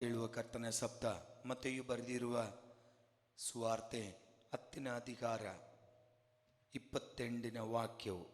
ಹೇಳುವ ಕರ್ತನ ಶಬ್ದ ಮತ್ತೆಯೂ ಬರೆದಿರುವ ಸುವಾರ್ತೆ 10ನೇ ಅಧಿಕಾರ 28ನೇ ವಾಕ್ಯವು.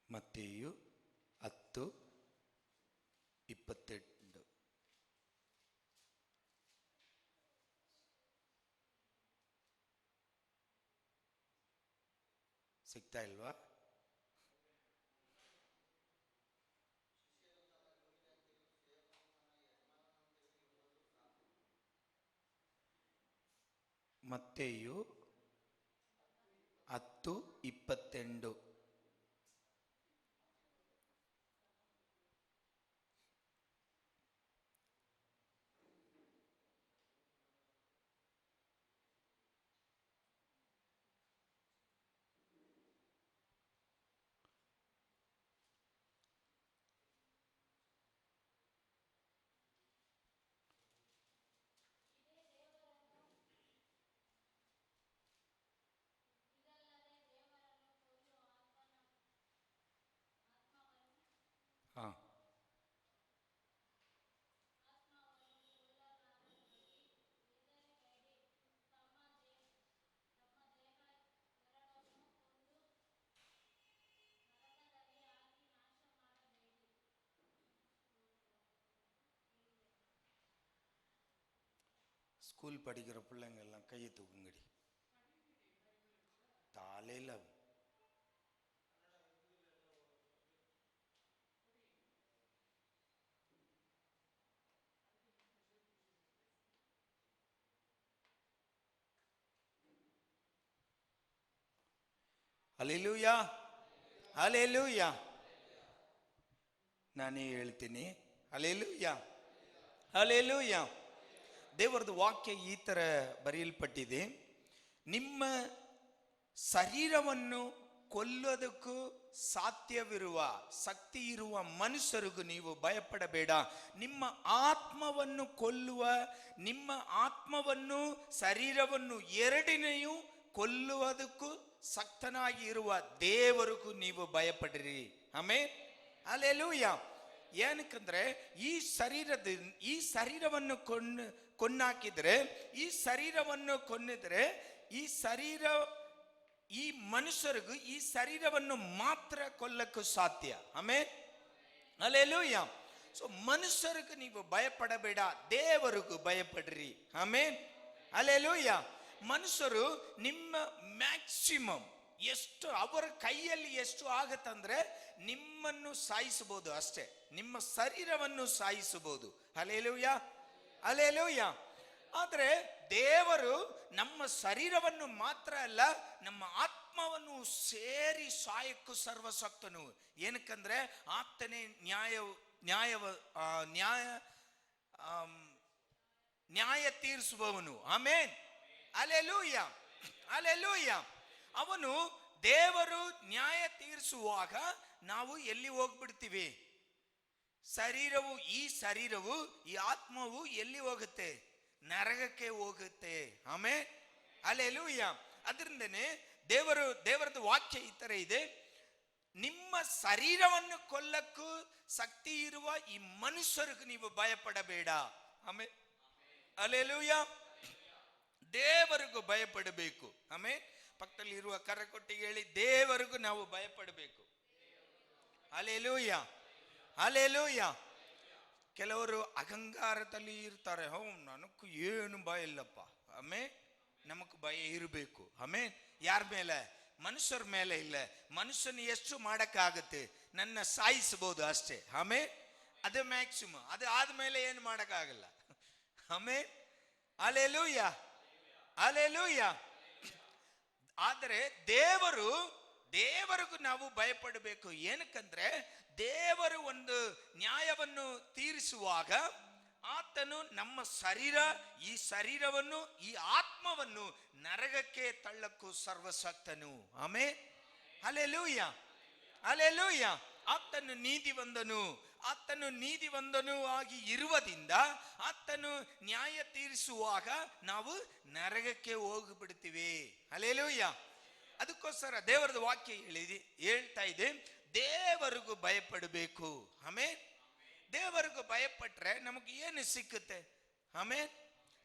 ಮತ್ತೆಯು 10:22 ಸಿಗ್ತಾ ಇಲ್ವಾ? ಮತ್ತೆಯು 10:22 ಹಾಂ. ஸ்கூல் படிக்கிற பிள்ளைங்கள்லாம் கையை தூக்குங்கடி. தாலையில் ಹಲ್ಲೆಲೂಯಾ, ಹಲ್ಲೆಲೂಯಾ. ನಾನೇ ಹೇಳ್ತೀನಿ, ಹಲ್ಲೆಲೂಯಾ, ಹಲ್ಲೆಲೂಯಾ. ದೇವರದು ವಾಕ್ಯ ಈ ಥರ ಬರೆಯಲ್ಪಟ್ಟಿದೆ, ನಿಮ್ಮ ಶರೀರವನ್ನು ಕೊಲ್ಲೋದಕ್ಕೂ ಸಾಧ್ಯವಿರುವ ಶಕ್ತಿ ಇರುವ ಮನುಷ್ಯರಿಗೂ ನೀವು ಭಯಪಡಬೇಡ. ನಿಮ್ಮ ಆತ್ಮವನ್ನು ಕೊಲ್ಲುವ, ನಿಮ್ಮ ಆತ್ಮವನ್ನು ಶರೀರವನ್ನು ಎರಡನೆಯೂ ಕೊಲ್ಲುವುದಕ್ಕೂ ಶಕ್ತನಾಗಿ ಇರುವ ದೇವರಿಗೂ ನೀವು ಭಯಪಡಿರಿ. Amen, hallelujah. ಏನಕ್ಕಂದ್ರೆ ಈ ಶರೀರವನ್ನು ಕೊನ್ನಾಕಿದ್ರೆ, ಈ ಶರೀರವನ್ನು ಕೊನ್ನಿದ್ರೆ, ಈ ಮನುಷ್ಯರಿಗೂ ಈ ಶರೀರವನ್ನು ಮಾತ್ರ ಕೊಲ್ಲಕ್ಕೂ ಸಾಧ್ಯ. Amen, hallelujah. ಸೊ ಮನುಷ್ಯರಿಗೂ ನೀವು ಭಯಪಡಬೇಡ, ದೇವರಿಗೂ ಭಯಪಡ್ರಿ. Amen, hallelujah. ಮನುಷ್ಯರು ನಿಮ್ಮ ಮ್ಯಾಕ್ಸಿಮಮ್ ಎಷ್ಟು ಅವರ ಕೈಯಲ್ಲಿ ಎಷ್ಟು ಆಗತ್ತಂದ್ರೆ ನಿಮ್ಮನ್ನು ಸಾಯಿಸಬಹುದು ಅಷ್ಟೇ, ನಿಮ್ಮ ಶರೀರವನ್ನು ಸಾಯಿಸಬಹುದು. Hallelujah, hallelujah. ಆದರೆ ದೇವರು ನಮ್ಮ ಶರೀರವನ್ನು ಮಾತ್ರ ಅಲ್ಲ, ನಮ್ಮ ಆತ್ಮವನ್ನು ಸೇರಿ ಸಾಯಕ್ಕೂ ಸರ್ವಶಕ್ತನು. ಏನಕ್ಕಂದ್ರೆ ಆತನೇ ನ್ಯಾಯ ತೀರಿಸುವವನು. Amen, hallelujah, hallelujah. ಅವನು ದೇವರು ನ್ಯಾಯ ತೀರಿಸುವಾಗ ನಾವು ಎಲ್ಲಿ ಹೋಗ್ಬಿಡ್ತೀವಿ? ಈ ಶರೀರವು ಈ ಆತ್ಮವು ಎಲ್ಲಿ ಹೋಗುತ್ತೆ? ನರಕಕ್ಕೆ ಹೋಗುತ್ತೆ. Amen, hallelujah. ಅದರಿಂದನೇ ದೇವರದ್ದು ವಾಕ್ಯ ಈ ತರ ಇದೆ, ನಿಮ್ಮ ಶರೀರವನ್ನು ಕೊಲ್ಲಕ್ಕೂ ಶಕ್ತಿ ಇರುವ ಈ ಮನುಷ್ಯರಿಗೂ ನೀವು ಭಯಪಡಬೇಡ. Amen, hallelujah. ದೇವರಿಗೂ ಭಯಪಡಬೇಕು. ಆಮೆನ್. ಪಕ್ಕದಲ್ಲಿ ಇರುವ ಕರಕೊಟ್ಟಿಗೆ ಹೇಳಿ, ದೇವರಿಗೂ ನಾವು ಭಯಪಡಬೇಕು. Hallelujah, hallelujah. ಕೆಲವರು ಅಹಂಕಾರದಲ್ಲಿ ಇರ್ತಾರೆ, ನನಗೂ ಏನು ಭಯ ಇಲ್ಲಪ್ಪ. ಆಮೆನ್, ನಮಗೂ ಭಯ ಇರಬೇಕು. ಆಮೆನ್. ಯಾರ ಮೇಲೆ? ಮನುಷ್ಯರ ಮೇಲೆ ಇಲ್ಲ. ಮನುಷ್ಯನ ಎಷ್ಟು ಮಾಡಕ್ಕಾಗತ್ತೆ? ನನ್ನ ಸಾಯಿಸಬಹುದು ಅಷ್ಟೇ. ಆಮೆನ್, ಅದು ಮ್ಯಾಕ್ಸಿಮಮ್. ಅದು ಆದ್ಮೇಲೆ ಏನು ಮಾಡಕ್ಕಾಗಲ್ಲ. Amen, hallelujah, hallelujah. ಆದರೆ ದೇವರಿಗೂ ನಾವು ಭಯಪಡಬೇಕು. ಏನಕ್ಕಂದ್ರೆ ದೇವರು ಒಂದು ನ್ಯಾಯವನ್ನು ತೀರಿಸುವಾಗ ಆತ ಆತನು ನಮ್ಮ ಶರೀರ, ಈ ಶರೀರವನ್ನು, ಈ ಆತ್ಮವನ್ನು ನರಕಕ್ಕೆ ತಳ್ಳಕ್ಕೂ ಸರ್ವಶಕ್ತನು. ಆಮೆನ್. Hallelujah, hallelujah. ಆತನು ನೀತಿವಂತನು. ಆತನು ನೀತಿವಂತನು ಆಗಿ ಇರುವುದರಿಂದ ಆತನು ನ್ಯಾಯ ತೀರಿಸುವಾಗ ನಾವು ನರಕಕ್ಕೆ ಹೋಗಿಬಿಡ್ತೀವಿ. ಹಲ್ಲೆಲೂಯ. ಅದಕ್ಕೋಸ್ಕರ ದೇವರದ ವಾಕ್ಯ ಹೇಳ್ತಾ ಇದೆ, ದೇವರಿಗೂ ಭಯಪಡಬೇಕು. ಆಮೆನ್. ದೇವರಿಗೂ ಭಯಪಟ್ರೆ ನಮಗೆ ಏನು ಸಿಕ್ಕುತ್ತೆ? ಆಮೆನ್.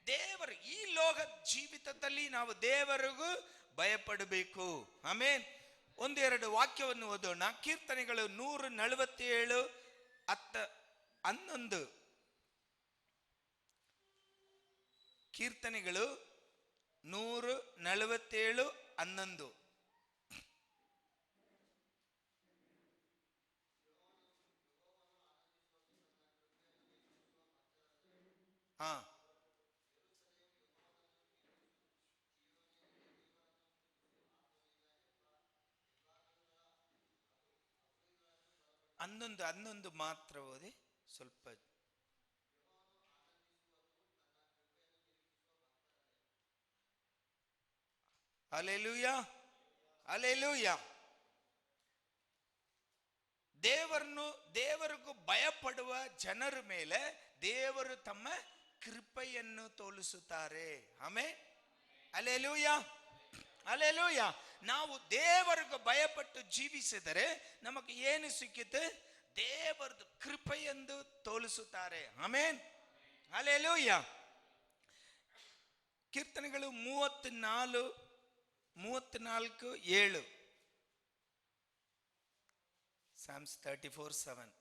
ದೇವರು ಈ ಲೋಕ ಜೀವಿತದಲ್ಲಿ ನಾವು ದೇವರಿಗೂ ಭಯಪಡಬೇಕು. ಆಮೆನ್. ಒಂದೆರಡು ವಾಕ್ಯವನ್ನು ಓದೋಣ. ಕೀರ್ತನೆಗಳು 147:11. ಕೀರ್ತನೆಗಳು 147:11. ಹಾ, 11 ಮಾತ್ರ ಓದಿ ಸ್ವಲ್ಪ. Hallelujah, hallelujah. ದೇವರಿಗೂ ಭಯಪಡುವ ಜನರ ಮೇಲೆ ದೇವರು ತಮ್ಮ ಕೃಪೆಯನ್ನು ತೋರಿಸುತ್ತಾರೆ. ಆಮೆನ್. Hallelujah, hallelujah. ನಾವು ದೇವರಿಗೂ ಭಯಪಟ್ಟು ಜೀವಿಸಿದರೆ ನಮಗೆ ಏನು ಸಿಕ್ಕಿತು? ದೇವರದು ಕೃಪೆಯೆಂದು ತೋರಿಸುತ್ತಾರೆ. ಆಮೆನ್. ಹಲ್ಲೆಲೂಯ. ಕೀರ್ತನೆಗಳು 34:7. Psalms 34:7.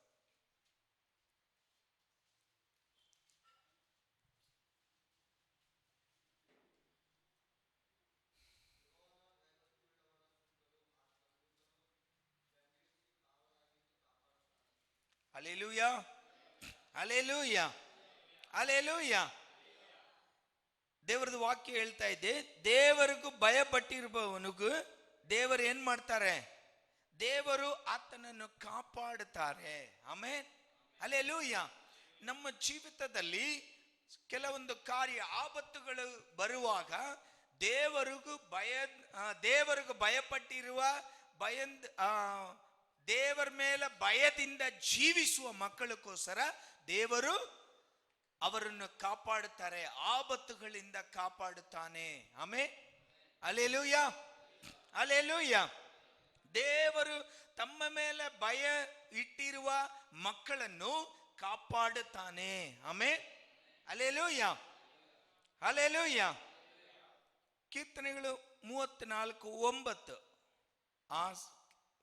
Hallelujah, hallelujah, hallelujah. ದೇವರದು ವಾಕ್ಯ ಹೇಳ್ತಾ ಇದೆ, ದೇವರಿಗೂ ಭಯಪಟ್ಟಿರುವವನಿಗೂ ದೇವರು ಏನ್ ಮಾಡ್ತಾರೆ? ದೇವರು ಆತನನ್ನು ಕಾಪಾಡುತ್ತಾರೆ. ಆಮೆನ್. ಹಲ್ಲೆಲೂಯ. ನಮ್ಮ ಜೀವಿತದಲ್ಲಿ ಕೆಲವೊಂದು ಕಾರ್ಯ ಆಪತ್ತುಗಳು ಬರುವಾಗ ದೇವರಿಗೂ ಭಯಪಟ್ಟಿರುವ ದೇವರ ಮೇಲೆ ಭಯದಿಂದ ಜೀವಿಸುವ ಮಕ್ಕಳಿಗೋಸ್ಕರ ದೇವರು ಅವರನ್ನು ಕಾಪಾಡುತ್ತಾರೆ, ಆಪತ್ತುಗಳಿಂದ ಕಾಪಾಡುತ್ತಾನೆ. ಆಮೆನ್. Hallelujah, hallelujah. ದೇವರು ತಮ್ಮ ಮೇಲೆ ಭಯ ಇಟ್ಟಿರುವ ಮಕ್ಕಳನ್ನು ಕಾಪಾಡುತ್ತಾನೆ. ಆಮೆನ್. Hallelujah, hallelujah. ಕೀರ್ತನೆಗಳು 34:9. ಆ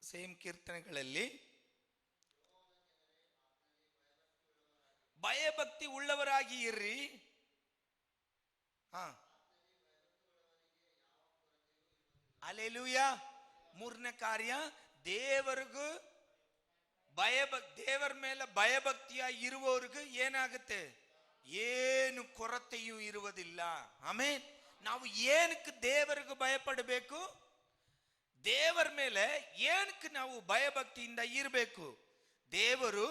ಸೇಮ್ ಕೀರ್ತನೆಗಳಲ್ಲಿ ಭಯಭಕ್ತಿ ಉಳ್ಳವರಾಗಿ ಇರ್ರಿ. ಹಲ್ಲೆಲೂಯ. ಮೂರನೇ ಕಾರ್ಯ, ದೇವರಿಗೂ ದೇವರ ಮೇಲೆ ಭಯಭಕ್ತಿಯ ಇರುವವರಿಗೂ ಏನಾಗುತ್ತೆ? ಏನು ಕೊರತೆಯೂ ಇರುವುದಿಲ್ಲ. ಆಮೆನ್. ನಾವು ಏನಕ್ಕೆ ದೇವರಿಗೂ ಭಯಪಡಬೇಕು? ದೇವರ ಮೇಲೆ ಏನಕ್ಕೆ ನಾವು ಭಯಭಕ್ತಿಯಿಂದ ಇರಬೇಕು? ದೇವರು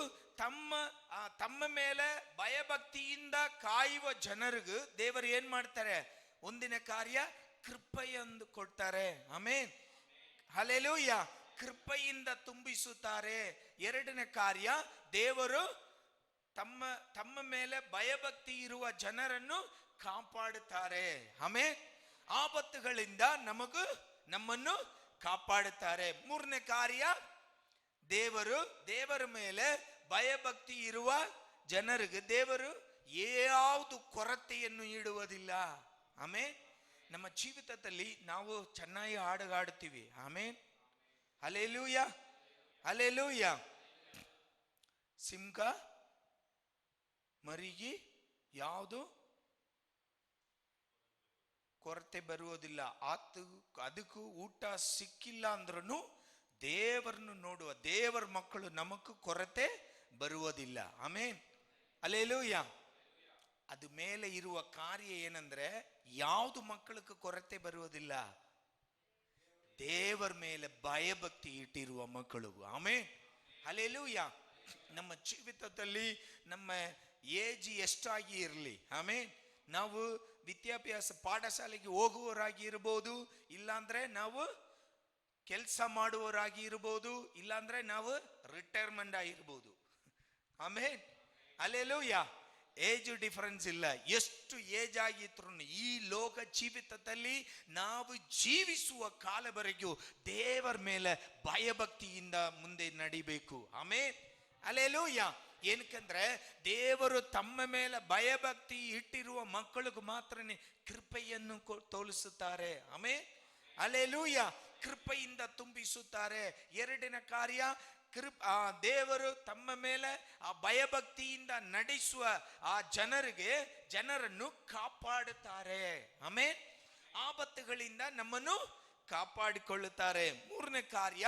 ತಮ್ಮ ಮೇಲೆ ಭಯಭಕ್ತಿಯಿಂದ ಕಾಯುವ ಜನರಿಗೂ ದೇವರು ಏನ್ ಮಾಡ್ತಾರೆ? ಒಂದಿನ ಕಾರ್ಯ ಕೃಪೆಯೆಂದು ಕೊಡ್ತಾರೆ. ಆಮೆನ್. ಹಲ್ಲೆಲೂಯ. ಕೃಪೆಯಿಂದ ತುಂಬಿಸುತ್ತಾರೆ. ಎರಡನೇ ಕಾರ್ಯ, ದೇವರು ತಮ್ಮ ಮೇಲೆ ಭಯಭಕ್ತಿ ಇರುವ ಜನರನ್ನು ಕಾಪಾಡುತ್ತಾರೆ. ಆಮೆನ್. ಆಪತ್ತುಗಳಿಂದ ನಮ್ಮನ್ನು ಕಾಪಾಡುತ್ತಾರೆ. ಮೂರನೇ ಕಾರ್ಯ, ದೇವರ ಮೇಲೆ ಭಯಭಕ್ತಿ ಇರುವ ಜನರಿಗೆ ದೇವರು ಯಾವುದು ಕೊರತೆಯನ್ನು ಇಡುವುದಿಲ್ಲ. ಆಮೆನ್. ನಮ್ಮ ಜೀವಿತದಲ್ಲಿ ನಾವು ಚೆನ್ನಾಗಿ ಹಾಡುತ್ತೀವಿ. ಆಮೆನ್. Hallelujah, hallelujah. ಸಿಂಹ ಮರಿಗೆ ಯಾವುದು ಕೊರತೆ ಬರುವುದಿಲ್ಲ. ಅದಕ್ಕೂ ಊಟ ಸಿಕ್ಕಿಲ್ಲ ಅಂದ್ರೂ ದೇವರನ್ನು ನೋಡುವ ದೇವರ ಮಕ್ಕಳು ನಮಗೂ ಕೊರತೆ ಬರುವುದಿಲ್ಲ. ಆಮೆನ್. ಹಲ್ಲೆಲೂಯ. ಅದು ಮೇಲೆ ಇರುವ ಕಾರ್ಯ ಏನಂದ್ರೆ, ಯಾವುದು ಮಕ್ಕಳಿಗೆ ಕೊರತೆ ಬರುವುದಿಲ್ಲ? ದೇವರ ಮೇಲೆ ಭಯಭಕ್ತಿ ಇಟ್ಟಿರುವ ಮಕ್ಕಳು. ಆಮೆನ್. ಹಲ್ಲೆಲೂಯ. ನಮ್ಮ ಜೀವಿತದಲ್ಲಿ ನಮ್ಮ ಏಜ್ ಎಷ್ಟಾಗಿ ಇರಲಿ, ಆಮೇನ್, ನಾವು ವಿದ್ಯಾಭ್ಯಾಸ ಪಾಠಶಾಲೆಗೆ ಹೋಗುವವರಾಗಿ ಇರಬಹುದು, ಇಲ್ಲಾಂದ್ರೆ ನಾವು ಕೆಲಸ ಮಾಡುವವರಾಗಿ ಇರಬಹುದು, ಇಲ್ಲಾಂದ್ರೆ ನಾವು ರಿಟೈರ್ಮೆಂಟ್ ಆಗಿರ್ಬೋದು. ಆಮೇನ್, ಹಲ್ಲೆಲೂಯಾ. ಏಜ್ ಡಿಫರೆನ್ಸ್ ಇಲ್ಲ. ಎಷ್ಟು ಏಜ್ ಆಗಿದ್ರು ಈ ಲೋಕ ಜೀವಿತದಲ್ಲಿ ನಾವು ಜೀವಿಸುವ ಕಾಲವರೆಗೂ ದೇವರ ಮೇಲೆ ಭಯಭಕ್ತಿಯಿಂದ ಮುಂದೆ ನಡಿಬೇಕು. ಆಮೇನ್, ಹಲ್ಲೆಲೂಯಾ. ಏನಕ್ಕಂದ್ರೆ ದೇವರು ತಮ್ಮ ಮೇಲೆ ಭಯಭಕ್ತಿ ಇಟ್ಟಿರುವ ಮಕ್ಕಳಿಗೆ ಮಾತ್ರನೇ ಕೃಪೆಯನ್ನು ತೋರಿಸುತ್ತಾರೆ. ಆಮೇನ್, ಹಲ್ಲೆಲೂಯಾ. ಕೃಪೆಯಿಂದ ತುಂಬಿಸುತ್ತಾರೆ. ಎರಡನೇ ಕಾರ್ಯ, ದೇವರು ತಮ್ಮ ಮೇಲೆ ಆ ಭಯಭಕ್ತಿಯಿಂದ ನಡೆಸುವ ಆ ಜನರನ್ನು ಕಾಪಾಡುತ್ತಾರೆ. ಆಮೇನ್, ಆಪತ್ತುಗಳಿಂದ ನಮ್ಮನ್ನು ಕಾಪಾಡಿಕೊಳ್ಳುತ್ತಾರೆ. ಮೂರನೇ ಕಾರ್ಯ,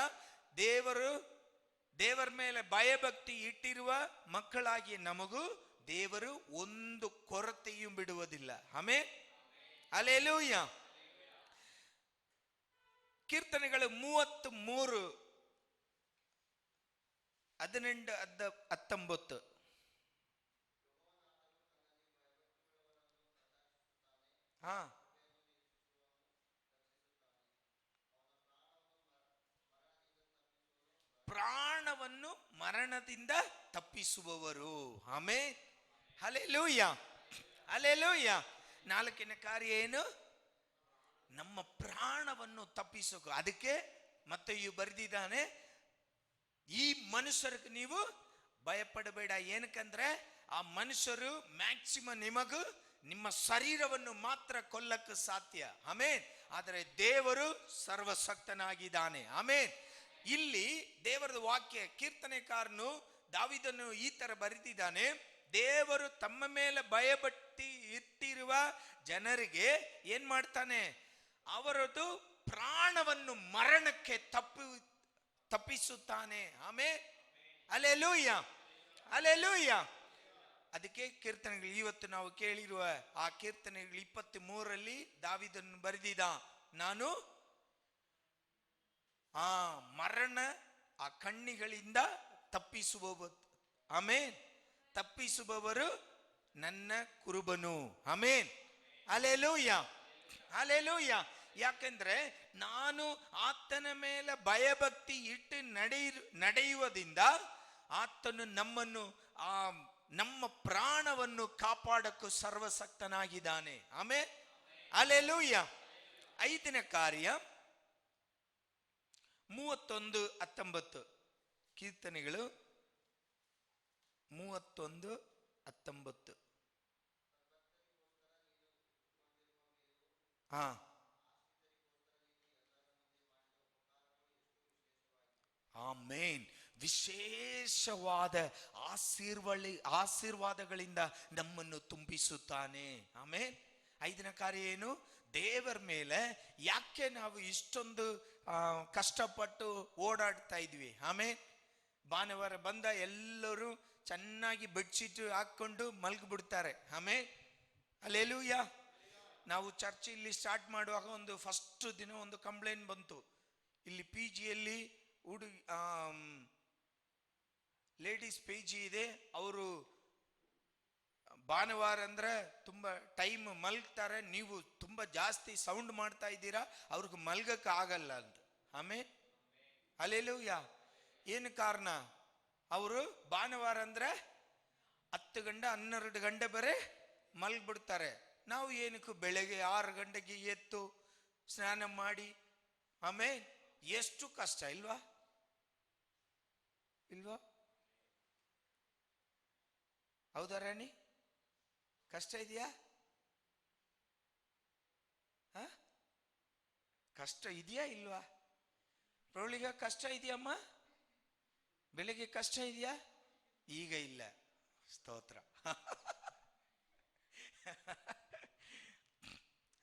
ದೇವರ ಮೇಲೆ ಭಯಭಕ್ತಿ ಇಟ್ಟಿರುವ ಮಕ್ಕಳಾಗಿ ನಮಗೂ ದೇವರು ಒಂದು ಕೊರತೆಯೂ ಬಿಡುವುದಿಲ್ಲ. ಆಮೇನ್, ಹಲ್ಲೆಲೂಯಾ. ಕೀರ್ತನೆಗಳು 33 18 19. ಪ್ರಾಣವನ್ನು ಮರಣದಿಂದ ತಪ್ಪಿಸುವವರು. ಆಮೇನ್, ಹಲ್ಲೆಲೂಯಾ, ಹಲ್ಲೆಲೂಯಾ. ನಾಲ್ಕನೇ ಕಾರ್ಯ ಏನು? ನಮ್ಮ ಪ್ರಾಣವನ್ನು ತಪ್ಪಿಸೋಕು. ಅದಕ್ಕೆ ಮತ್ತೆಯು ಬರೆದಿದ್ದಾನೆ, ಈ ಮನುಷ್ಯರಿಗೆ ನೀವು ಭಯಪಡಬೇಡ. ಏನಕ್ಕಂದ್ರೆ ಆ ಮನುಷ್ಯರು ಮ್ಯಾಕ್ಸಿಮಮ್ ನಿಮ್ಮ ಶರೀರವನ್ನು ಮಾತ್ರ ಕೊಲ್ಲಕ್ಕೆ ಸಾಧ್ಯ. ಆಮೇನ್, ಆದರೆ ದೇವರು ಸರ್ವಶಕ್ತನಾಗಿದ್ದಾನೆ. ಆಮೇನ್. ಇಲ್ಲಿ ದೇವರದ ವಾಕ್ಯ, ಕೀರ್ತನೆಕಾರನು ದಾವೀದನು ಈ ತರ ಬರೆದಿದ್ದಾನೆ, ದೇವರು ತಮ್ಮ ಮೇಲೆ ಭಯಭಕ್ತಿ ಇಟ್ಟಿರುವ ಜನರಿಗೆ ಏನ್ ಮಾಡ್ತಾನೆ? ಅವರದು ಪ್ರಾಣವನ್ನು ಮರಣಕ್ಕೆ ತಪ್ಪಿಸುತ್ತಾನೆ. ಆಮೇನ್, ಹಲ್ಲೆಲೂಯಾ, ಹಲ್ಲೆಲೂಯಾ. ಅದಕ್ಕೆ ಕೀರ್ತನೆಗಳು, ಇವತ್ತು ನಾವು ಕೇಳಿರುವ ಆ ಕೀರ್ತನೆಗಳು 23ರಲ್ಲಿ ದಾವೀದನು ಬರೆದಿದ್ದ, ನಾನು ಆ ಮರಣ ಆ ಕಣ್ಣಿಗಳಿಂದ ತಪ್ಪಿಸುವವರು. ಆಮೇನ್, ತಪ್ಪಿಸುವವರು ನನ್ನ ಕುರುಬನು. ಆಮೇನ್, ಹಲ್ಲೆಲೂಯಾ, ಹಲ್ಲೆಲೂಯಾ. ಯಾಕೆಂದ್ರೆ ನಾನು ಆತನ ಮೇಲೆ ಭಯಭಕ್ತಿ ಇಟ್ಟು ನಡೆಯುವುದರಿಂದ ಆತನು ನಮ್ಮ ಪ್ರಾಣವನ್ನು ಕಾಪಾಡಕ್ಕೂ ಸರ್ವಶಕ್ತನಾಗಿದ್ದಾನೆ. ಆಮೇನ್, ಹಲ್ಲೆಲೂಯಾ. ಐದನೇ ಕಾರ್ಯ 31:19. ಕೀರ್ತನೆಗಳು 31:19. ಆಮೇನ್. ವಿಶೇಷವಾದ ಆಶೀರ್ವಾದಗಳಿಂದ ನಮ್ಮನ್ನು ತುಂಬಿಸುತ್ತಾನೆ. ಆಮೇನ್. ಐದನೇ ಕಾರ್ಯ ಏನು? ದೇವರ ಮೇಲೆ ಯಾಕೆ ನಾವು ಇಷ್ಟೊಂದು ಕಷ್ಟಪಟ್ಟು ಓಡಾಡ್ತಾ ಇದ್ವಿ? ಆಮೇನ್. ಭಾನುವಾರ ಬಂದ ಎಲ್ಲರೂ ಚೆನ್ನಾಗಿ ಬೆಡ್ಶೀಟ್ ಹಾಕೊಂಡು ಮಲ್ಗಿಬಿಡ್ತಾರೆ. ಆಮೇನ್, ಹಲ್ಲೆಲೂಯಾ. ನಾವು ಚರ್ಚಲ್ಲಿ ಸ್ಟಾರ್ಟ್ ಮಾಡುವಾಗ ಒಂದು ಫಸ್ಟ್ ದಿನ ಒಂದು ಕಂಪ್ಲೇಂಟ್ ಬಂತು. ಇಲ್ಲಿ PGಯಲ್ಲಿ ಲೇಡೀಸ್ PG ಇದೆ, ಅವರು ಭಾನುವಾರ ಅಂದ್ರೆ ತುಂಬಾ ಟೈಮ್ ಮಲ್ಗ್ತಾರೆ, ನೀವು ತುಂಬಾ ಜಾಸ್ತಿ ಸೌಂಡ್ ಮಾಡ್ತಾ ಇದ್ದೀರಾ, ಅವ್ರಿಗೆ ಮಲ್ಗಕ್ಕೆ ಆಗಲ್ಲ ಅಂತ. ಆಮೇನ್, ಹಲ್ಲೆಲೂಯಾ. ಏನು ಕಾರಣ? ಅವರು ಭಾನುವಾರ ಅಂದ್ರೆ 10 ಗಂಟೆ 12 ಗಂಟೆ ಬರೇ ಮಲ್ಗ್ಬಿಡ್ತಾರೆ. ನಾವು ಏನಕ್ಕೂ ಬೆಳಗ್ಗೆ 6 ಗಂಟೆಗೆ ಎದ್ದು ಸ್ನಾನ ಮಾಡಿ, ಆಮೇಲೆ ಎಷ್ಟು ಕಷ್ಟ ಇಲ್ವಾ? ಹೌದಾ ರಾಣಿ? ಕಷ್ಟ ಇದೆಯಾ? ಕಷ್ಟ ಇದೆಯಾ ಇಲ್ವಾ? ಪ್ರೌಳಿಗ ಕಷ್ಟ ಇದೆಯಮ್ಮ? ಬೆಳಿಗ್ಗೆ ಕಷ್ಟ ಇದೆಯಾ? ಈಗ ಇಲ್ಲ. ಸ್ತೋತ್ರ.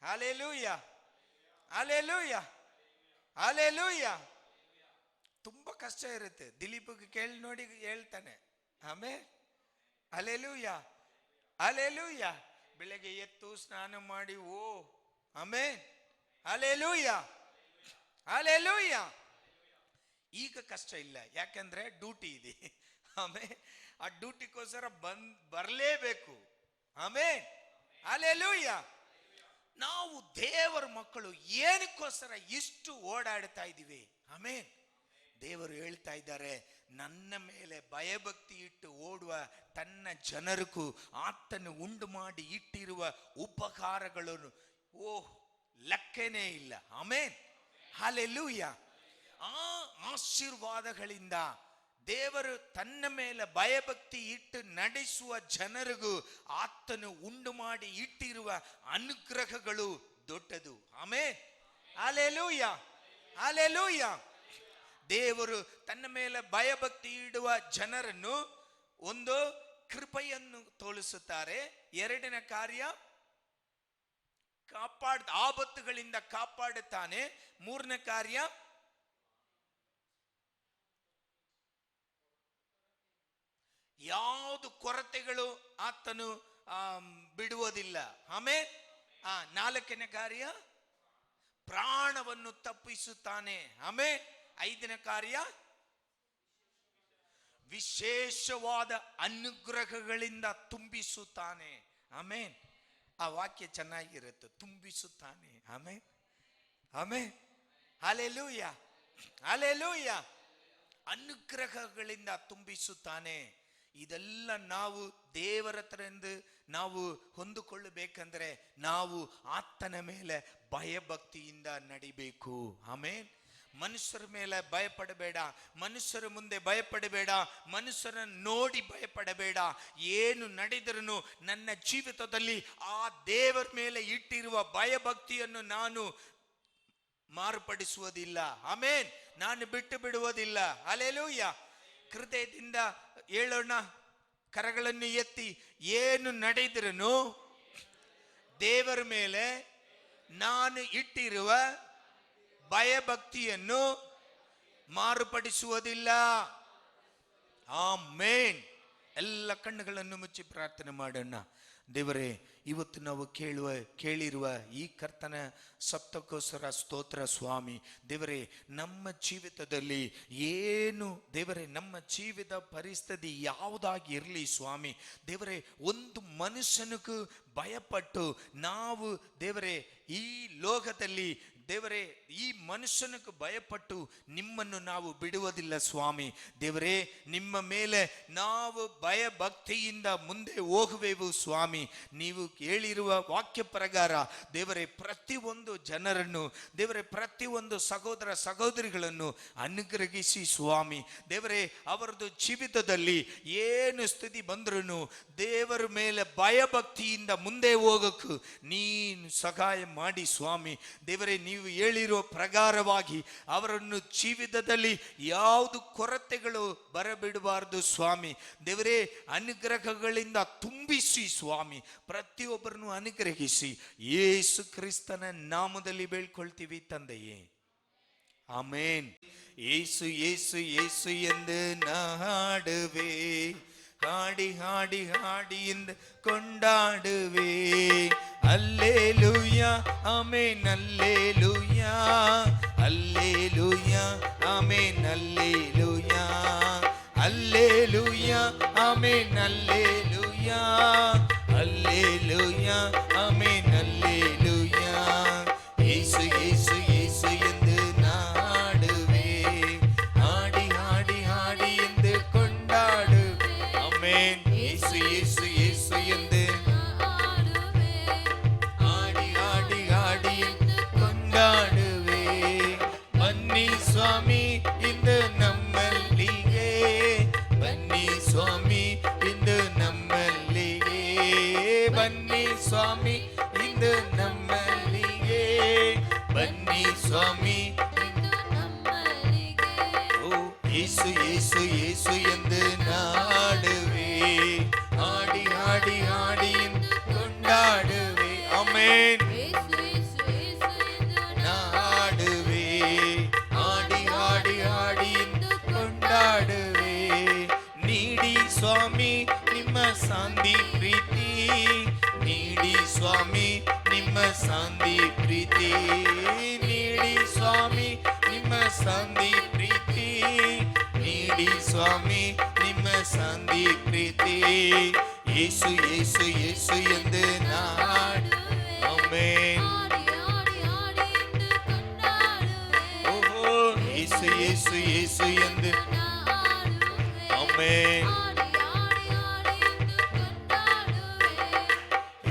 Hallelujah, hallelujah, hallelujah. ತುಂಬಾ ಕಷ್ಟ ಇರುತ್ತೆ. ದಿಲೀಪ್ಗೆ ಕೇಳಿ ನೋಡಿ ಹೇಳ್ತಾನೆ. ಆಮೇಲೆ ಹಲ್ಲೆಲೂಯಾ, ಹಲ್ಲೆಲೂಯಾ. ಬೆಳಗ್ಗೆ ಎದ್ದು ಸ್ನಾನ ಮಾಡಿ ಆಮೇನ್, ಹಲ್ಲೆಲೂಯಾ, ಹಲ್ಲೆಲೂಯಾ. ಈಗ ಕಷ್ಟ ಇಲ್ಲ, ಯಾಕಂದ್ರೆ ಡ್ಯೂಟಿ ಇದೆ. ಆಮೇಲೆ ಆ ಡ್ಯೂಟಿಗೋಸ್ಕರ ಬರಲೇಬೇಕು. Amen, hallelujah. ನಾವು ದೇವರ ಮಕ್ಕಳು ಏನಕ್ಕೋಸ್ಕರ ಇಷ್ಟು ಓಡಾಡ್ತಾ ಇದ್ದೀವಿ? ಆಮೆನ್. ದೇವರು ಹೇಳ್ತಾ ಇದ್ದಾರೆ, ನನ್ನ ಮೇಲೆ ಭಯಭಕ್ತಿ ಇಟ್ಟು ಓಡುವ ತನ್ನ ಜನರಿಗೂ ಆತನು ಉಂಟು ಮಾಡಿ ಇಟ್ಟಿರುವ ಉಪಕಾರಗಳನ್ನು ಲೆಕ್ಕನೇ ಇಲ್ಲ. Amen, hallelujah. ಆ ಆಶೀರ್ವಾದಗಳಿಂದ ದೇವರು ತನ್ನ ಮೇಲೆ ಭಯಭಕ್ತಿ ಇಟ್ಟು ನಡೆಸುವ ಜನರಿಗೂ ಆತನು ಉಂಟು ಮಾಡಿ ಇಟ್ಟಿರುವ ಅನುಗ್ರಹಗಳು ದೊಡ್ಡದು. Amen, hallelujah, hallelujah. ದೇವರು ತನ್ನ ಮೇಲೆ ಭಯಭಕ್ತಿ ಇಡುವ ಜನರನ್ನು ಒಂದು ಕೃಪೆಯನ್ನು ತೋರಿಸುತ್ತಾರೆ. ಎರಡನೇ ಕಾರ್ಯ, ಆಪತ್ತುಗಳಿಂದ ಕಾಪಾಡುತ್ತಾನೆ. ಮೂರನೇ ಕಾರ್ಯ, ಯಾವುದು ಕೊರತೆಗಳು ಆತನು ಬಿಡುವುದಿಲ್ಲ. ಆಮೆನ್. ನಾಲ್ಕನೇ ಕಾರ್ಯ, ಪ್ರಾಣವನ್ನು ತಪ್ಪಿಸುತ್ತಾನೆ. ಆಮೆನ್. ಐದನೇ ಕಾರ್ಯ, ವಿಶೇಷವಾದ ಅನುಗ್ರಹಗಳಿಂದ ತುಂಬಿಸುತ್ತಾನೆ. ಆಮೆನ್. ಆ ವಾಕ್ಯ ಚೆನ್ನಾಗಿರುತ್ತೆ, ತುಂಬಿಸುತ್ತಾನೆ. Amen, amen, hallelujah, hallelujah. ಅನುಗ್ರಹಗಳಿಂದ ತುಂಬಿಸುತ್ತಾನೆ. ಇದೆಲ್ಲ ನಾವು ದೇವರ ಹತ್ರದಿಂದ ನಾವು ಹೊಂದಿಕೊಳ್ಳಬೇಕಂದ್ರೆ ನಾವು ಆತನ ಮೇಲೆ ಭಯಭಕ್ತಿಯಿಂದ ನಡಿಬೇಕು. ಆಮೆನ್. ಮನುಷ್ಯರ ಮೇಲೆ ಭಯಪಡಬೇಡ, ಮನುಷ್ಯರ ಮುಂದೆ ಭಯಪಡಬೇಡ, ಮನುಷ್ಯರನ್ನು ನೋಡಿ ಭಯಪಡಬೇಡ. ಏನು ನಡೆದರೂ ನನ್ನ ಜೀವಿತದಲ್ಲಿ ಆ ದೇವರ ಮೇಲೆ ಇಟ್ಟಿರುವ ಭಯಭಕ್ತಿಯನ್ನು ನಾನು ಮಾರ್ಪಡಿಸುವುದಿಲ್ಲ. ಆಮೆನ್. ನಾನು ಬಿಟ್ಟು ಬಿಡುವುದಿಲ್ಲ. ಹಲ್ಲೆಲೂಯ. ಹೃದಯದಿಂದ ಹೇಳೋಣ, ಕರಗಳನ್ನು ಎತ್ತಿ. ಏನು ನಡೆದರೂ ದೇವರ ಮೇಲೆ ನಾನು ಇಟ್ಟಿರುವ ಭಯಭಕ್ತಿಯನ್ನು ಮಾರ್ಪಡಿಸುವುದಿಲ್ಲ. ಆಮೆನ್. ಎಲ್ಲ ಕಣ್ಣುಗಳನ್ನು ಮುಚ್ಚಿ ಪ್ರಾರ್ಥನೆ ಮಾಡೋಣ. ದೇವರೇ, ಇವತ್ತು ನಾವು ಕೇಳಿರುವ ಈ ಕರ್ತನ ಸಪ್ತಕೋಸ್ಕರ ಸ್ತೋತ್ರ ಸ್ವಾಮಿ. ದೇವರೇ, ನಮ್ಮ ಜೀವಿತದಲ್ಲಿ ಏನು ದೇವರೇ, ನಮ್ಮ ಜೀವಿತ ಪರಿಸ್ಥಿತಿ ಯಾವುದಾಗಿ ಇರಲಿ ಸ್ವಾಮಿ, ದೇವರೇ, ಒಂದು ಮನುಷ್ಯನಿಗೂ ಭಯಪಟ್ಟು ನಾವು ದೇವರೇ ಈ ಲೋಕದಲ್ಲಿ ದೇವರೇ ಈ ಮನುಷ್ಯನಿಗೆ ಭಯಪಟ್ಟು ನಿಮ್ಮನ್ನು ನಾವು ಬಿಡುವುದಿಲ್ಲ ಸ್ವಾಮಿ. ದೇವರೇ, ನಿಮ್ಮ ಮೇಲೆ ನಾವು ಭಯಭಕ್ತಿಯಿಂದ ಮುಂದೆ ಹೋಗುವೆವು ಸ್ವಾಮಿ. ನೀವು ಹೇಳಿರುವ ವಾಕ್ಯ ಪ್ರಕಾರ ದೇವರೇ, ಪ್ರತಿಯೊಂದು ಜನರನ್ನು ದೇವರೇ, ಪ್ರತಿಯೊಂದು ಸಹೋದರ ಸಹೋದರಿಗಳನ್ನು ಅನುಗ್ರಹಿಸಿ ಸ್ವಾಮಿ. ದೇವರೇ, ಅವರದ್ದು ಜೀವಿತದಲ್ಲಿ ಏನು ಸ್ಥಿತಿ ಬಂದ್ರೂ ದೇವರ ಮೇಲೆ ಭಯಭಕ್ತಿಯಿಂದ ಮುಂದೆ ಹೋಗಕ್ಕೆ ನೀನು ಸಹಾಯ ಮಾಡಿ ಸ್ವಾಮಿ. ದೇವರೇ, ನೀವು ಹೇಳಿರುವ ಪ್ರಕಾರವಾಗಿ ಅವರನ್ನು ಜೀವಿತದಲ್ಲಿ ಯಾವುದು ಕೊರತೆಗಳು ಬರಬಿಡಬಾರದು ಸ್ವಾಮಿ. ದೇವರೇ, ಅನುಗ್ರಹಗಳಿಂದ ತುಂಬಿಸಿ ಸ್ವಾಮಿ. ಪ್ರತಿಯೊಬ್ಬರನ್ನು ಅನುಗ್ರಹಿಸಿ ಯೇಸು ಕ್ರಿಸ್ತನ ನಾಮದಲ್ಲಿ ಬೇಳ್ಕೊಳ್ತೀವಿ ತಂದೆಯೇ, ಆಮೇನ್. ಯೇಸು ಯೇಸು ಯೇಸು ಎಂದು ಹಾಡುವೆ, ಹಾಡಿ ಹಾಡಿ ಹಾಡಿ ಎಂದು ಕೊಂಡಾಡುವೆ. Alleluia amen, alleluia, alleluia amen, alleluia, alleluia amen, alleluia, alleluia amen, alleluia. ಯೇಸು ಯೇಸು ಯೇಸು ಎಂದು ನಾಡುವೆ, ಹಾಡಿ ಹಾಡಿ ಹಾಡಿ ಎಂದು ಕೊಂಡಾಡುವೆ. ಆಮೆನ್. ಯೇಸು ಯೇಸು ಯೇಸು ಎಂದು ಹಾಡಿ ಹಾಡಿ ಹಾಡಿ ಎಂದು ಕೊಂಡಾಡುವೆ. ಬನ್ನಿ ಸ್ವಾಮಿ ಇಂದು ನಮ್ಮಲ್ಲಿಗೆ, ಬನ್ನಿ ಸ್ವಾಮಿ ಇಂದು ನಮ್ಮಲ್ಲಿಗೆ, ಬನ್ನಿ ಸ್ವಾಮಿ ಇಂದು ನಮ್ಮಲ್ಲಿಗೆ, ಬನ್ನಿ ಸ್ವಾಮಿ ಇಂದು ನಮ್ಮಲ್ಲಿಗೆ. ಓ ಯೇಸು ಯೇಸು ಯೇಸು ಎಂದು ನಾಡುವೆ, ಹಾಡಿ ಹಾಡಿ ಹಾಡಿ ಎಂದು ಕೊಂಡಾಡುವೆ. ಆಮೆನ್. ನಾಡುವೆ, ಹಾಡಿ ಹಾಡಿ ಹಾಡಿ ಎಂದು ಕೊಂಡಾಡುವೆ. ನೀಡಿ ಸ್ವಾಮಿ ನಿಮ್ಮ ಶಾಂತಿ ಪ್ರೀತಿ, ನೀಡಿ ಸ್ವಾಮಿ ನಿಮ್ಮ ಶಾಂತಿ ಪ್ರೀತಿ, ನೀಡಿ ಸ್ವಾಮಿ ನಿಮ್ಮ ಶಾಂತಿ ಪ್ರೀತಿ, ನೀಡಿ ಸ್ವಾಮಿ ನಿಮ್ಮ சாந்தி பிரீತಿ இயேசு இயேசு இயேசு என்று நான் ஆமென் ஓஹோ இயேசு இயேசு இயேசு என்று ஆமென்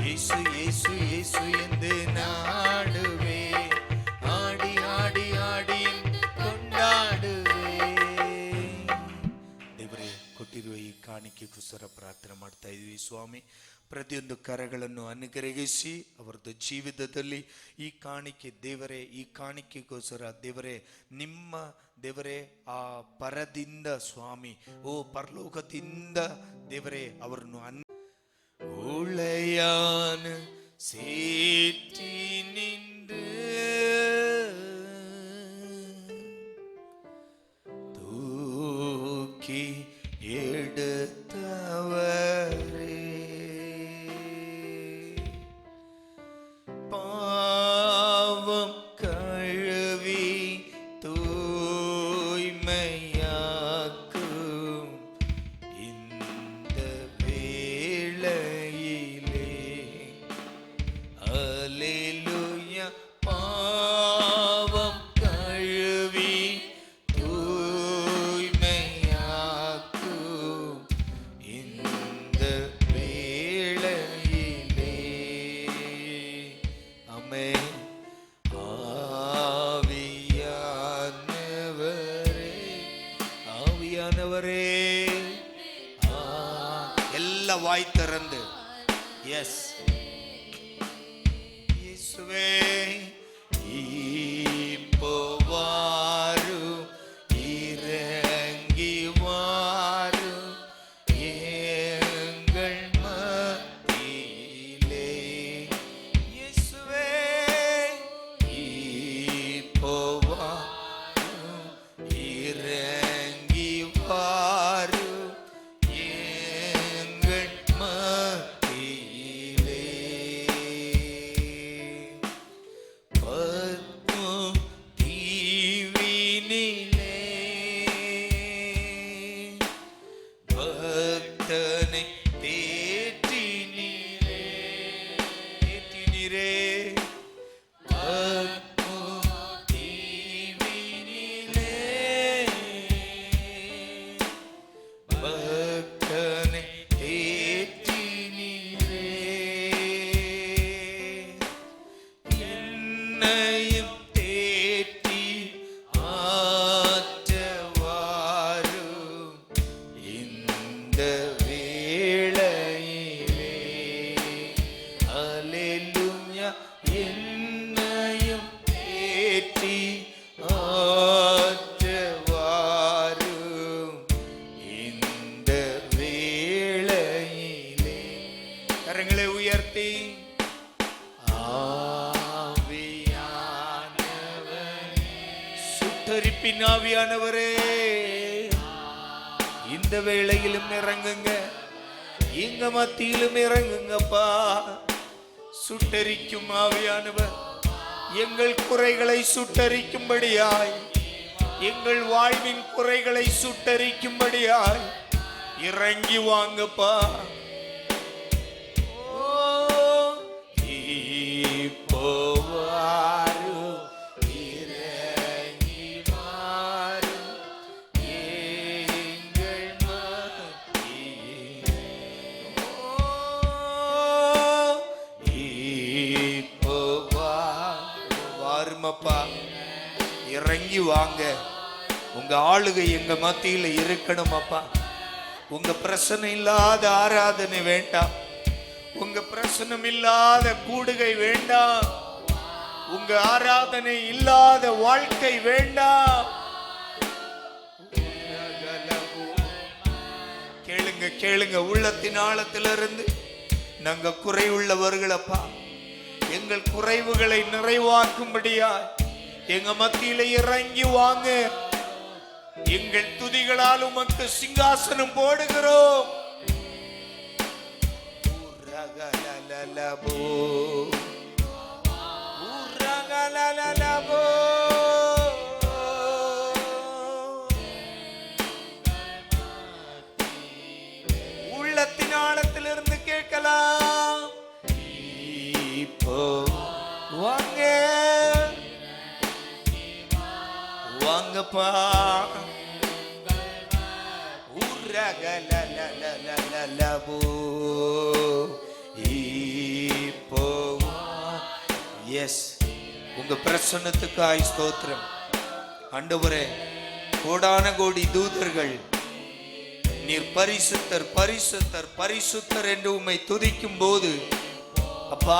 இயேசு இயேசு இயேசு ಎಂದು ನಾಡುವೆ ಆಡಿ ಆಡಿ ಆಡಿ ಕೊಂಡಾಡುವೆ ದೇವರೇ ಕೊಟ್ಟಿರುವ ಈ ಕಾಣಿಕೆಗೋಸ್ಕರ ಪ್ರಾರ್ಥನೆ ಮಾಡ್ತಾ ಇದ್ವಿ ಸ್ವಾಮಿ ಪ್ರತಿಯೊಂದು ಕರಗಳನ್ನು ಅನುಗ್ರಹಿಸಿ ಅವರದ್ದು ಜೀವಿತದಲ್ಲಿ ಈ ಕಾಣಿಕೆ ದೇವರೇ ಈ ಕಾಣಿಕೆಗೋಸ್ಕರ ದೇವರೇ ನಿಮ್ಮ ದೇವರೇ ಆ ಪರದಿಂದ ಸ್ವಾಮಿ ಓ ಪರಲೋಕದಿಂದ ದೇವರೇ ಅವರನ್ನು உளையான சேற்றி நின்று தூக்கி எடுத்தவரே பாவம் கழுவி தூய்மையாக்கும் இந்த வேளை அல்லேலூயா பாவம் கழுவி தூய்மையாக்கும் இந்த வேளையிலே ஆமென் ஆவியானவரே ஆவியானவரே எல்லா வாய் திறந்து எஸ் இப்போ வாரும் இறங்கி வாரும் எங்கள் மத்தியிலே இயேசுவே இப்போ வாரும் இறங்கி வாரும் எங்கள் மத்தியிலே பக்தனை தேற்றினீரே பக்தனை தேற்றினீரே என்னையும் தேற்றி ஆற்றவாரும் இந்த வேளையிலே அல்லேலூயா என்னையும் தேற்றி ஆற்றவாரும் இந்த வேளையிலே கரங்களை உயர்த்தி சுட்டரிப்பின் ஆவியானவரே இந்த வேளையிலும் இறங்குங்க எங்க மத்தியிலும் இறங்குங்கப்பா சுட்டரிக்கும் ஆவியானவர் எங்கள் குறைகளை சுட்டரிக்கும்படியாய் எங்கள் வாழ்வின் குறைகளை சுட்டரிக்கும்படியாய் இறங்கி வாங்கப்பா இப்போ வாரும் இறங்கி வாரும் எங்கள் மத்தியிலே இப்போ வாருமப்பா இறங்கி வாங்க உங்க ஆளுகை எங்க மத்தியில இருக்கணும் அப்பா உங்க பிரசனை இல்லாத ஆராதனை வேண்டாம் உங்க பிரசனம் இல்லாத கூடுகை வேண்டாம் உங்க ஆராதனை இல்லாத வாழ்க்கை வேண்டாம் கேளுங்க கேளுங்க உள்ளத்தின் ஆழத்திலிருந்து நாங்க குறைவுள்ளவர்களப்பா எங்கள் குறைவுகளை நிறைவாக்கும்படியா எங்க மத்தியில இறங்கி வாங்க எங்கள் துதிகளால் உமக்கு சிங்காசனம் போடுகிறோம் பார்க்கலாம். இப்போ வாங்க வாங்கப்பா. உரகலலலலலலபோ இப்போ எஸ் உங்க பிரசன்னத்துக்காய் ஸ்தோத்திரம் ஆண்டவரே. கோடான கோடி தூதர்கள் நீர் பரிசுத்தர் பரிசுத்தர் பரிசுத்தர் என்று உம்மை துதிக்கும் போது அப்பா,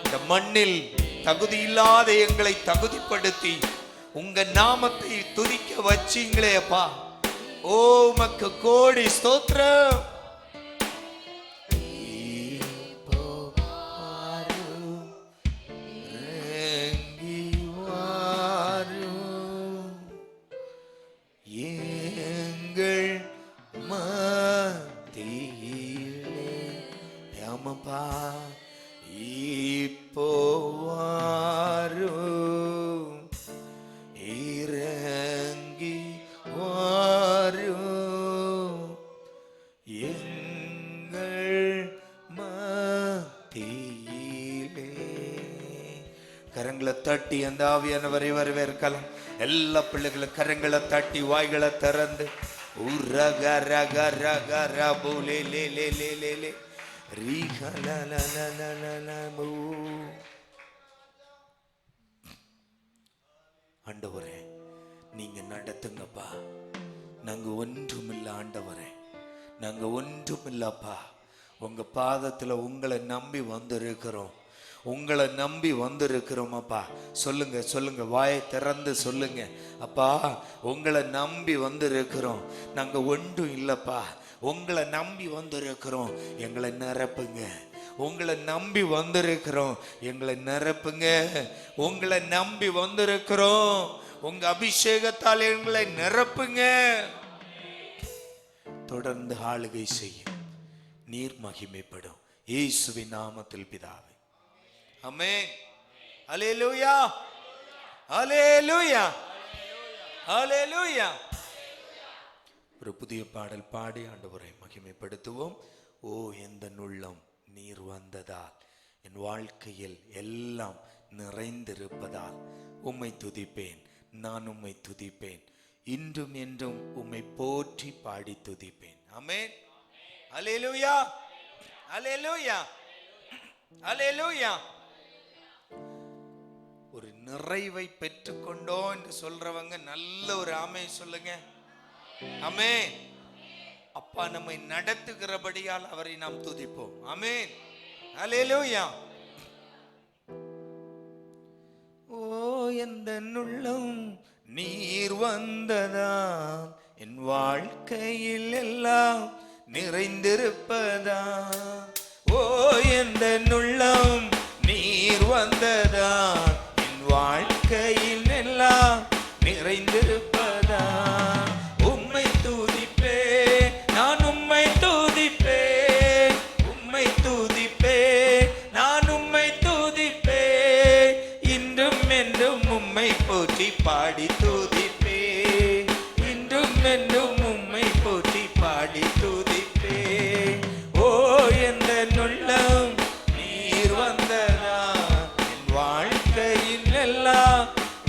இந்த மண்ணில் தகுதி இல்லாத எங்களை தகுதிப்படுத்தி உங்க நாமத்தை துதிக்க வச்சீங்களே அப்பா. ஓ உமக்கு கோடி ஸ்தோத்திரம். இப்போ வாரும் இறங்கி வாரும் எங்கள் மத்தியிலே. கரங்களை தட்டி அந்த ஆவியானவரை வரவேற்கலாம். எல்லா பிள்ளைகளும் கரங்களை தட்டி வாய்களை திறந்து ஆண்டவரே நீங்க நடத்துங்கப்பா. நாங்க ஒன்றுமில்ல ஆண்டவரே, நாங்க ஒன்றுமில்லப்பா. உங்க பாதத்துல உங்களை நம்பி வந்திருக்கிறோம், உங்களை நம்பி வந்திருக்கிறோம் அப்பா. சொல்லுங்க சொல்லுங்க, வாயை திறந்து சொல்லுங்க. அப்பா உங்களை நம்பி வந்திருக்கிறோம், நாங்க ஒன்றும் இல்லப்பா. உங்களை நம்பி வந்திருக்கிறோம், எங்களை நிரப்புங்க. உங்களை நம்பி வந்திருக்கிறோம், எங்களை நிரப்புங்க. உங்களை நம்பி வந்திருக்கிறோம், உங்க அபிஷேகத்தால் எங்களை நிரப்புங்க. தொடர்ந்து ஆளுகை செய்யும், நீர் மகிமைப்படும். இயேசுவின் நாமத்தில் பிதாவே, ஆமென். அல்லேலூயா அல்லேலூயா அல்லேலூயா. ஒரு புதிய பாடல் பாடி ஆண்டவரை மகிமைப்படுத்துவோம். ஓ எந்த உள்ளம் நீர் வந்ததால் என் வாழ்க்கையில் எல்லாம் நிறைந்திருப்பதால் உம்மை துதிப்பேன், நான் உம்மை துதிப்பேன், இன்றும் என்றும் உம்மை போற்றி பாடி துதிப்பேன். ஆமென். அல்லேலூயா அல்லேலூயா அல்லேலூயா. ஒரு நிறைவை பெற்றுக்கொண்டோம் என்று சொல்றவங்க நல்ல ஒரு ஆமென் சொல்லுங்க. ஆமென். அப்பா நம்மை நடத்துகிறபடியால் அவரை நாம் துதிப்போம். ஆமென். அல்லேலூயா. ஓ எந்த உள்ளம் நீர் வந்ததால் என் வாழ்க்கையில் எல்லாம் நிறைந்திருப்பதா. ஓ எந்த உள்ளம் நீர் வந்ததால் என் வாழ்க்கையில் எல்லாம் நிறைந்திருப்பதா. உம்மை துதிப்பே நான் உம்மை துதிப்பே, உம்மை துதிப்பே நான் உம்மை துதிப்பே, இன்றும் என்றும் உம்மை போற்றி பாடி துதிப்பே, இன்றும் என்றும் உம்மை போற்றி பாடி துதிப்பே. ஓ எந்த உள்ளம் நீர் வந்ததா என் வாழ்க்கையில் எல்லாம்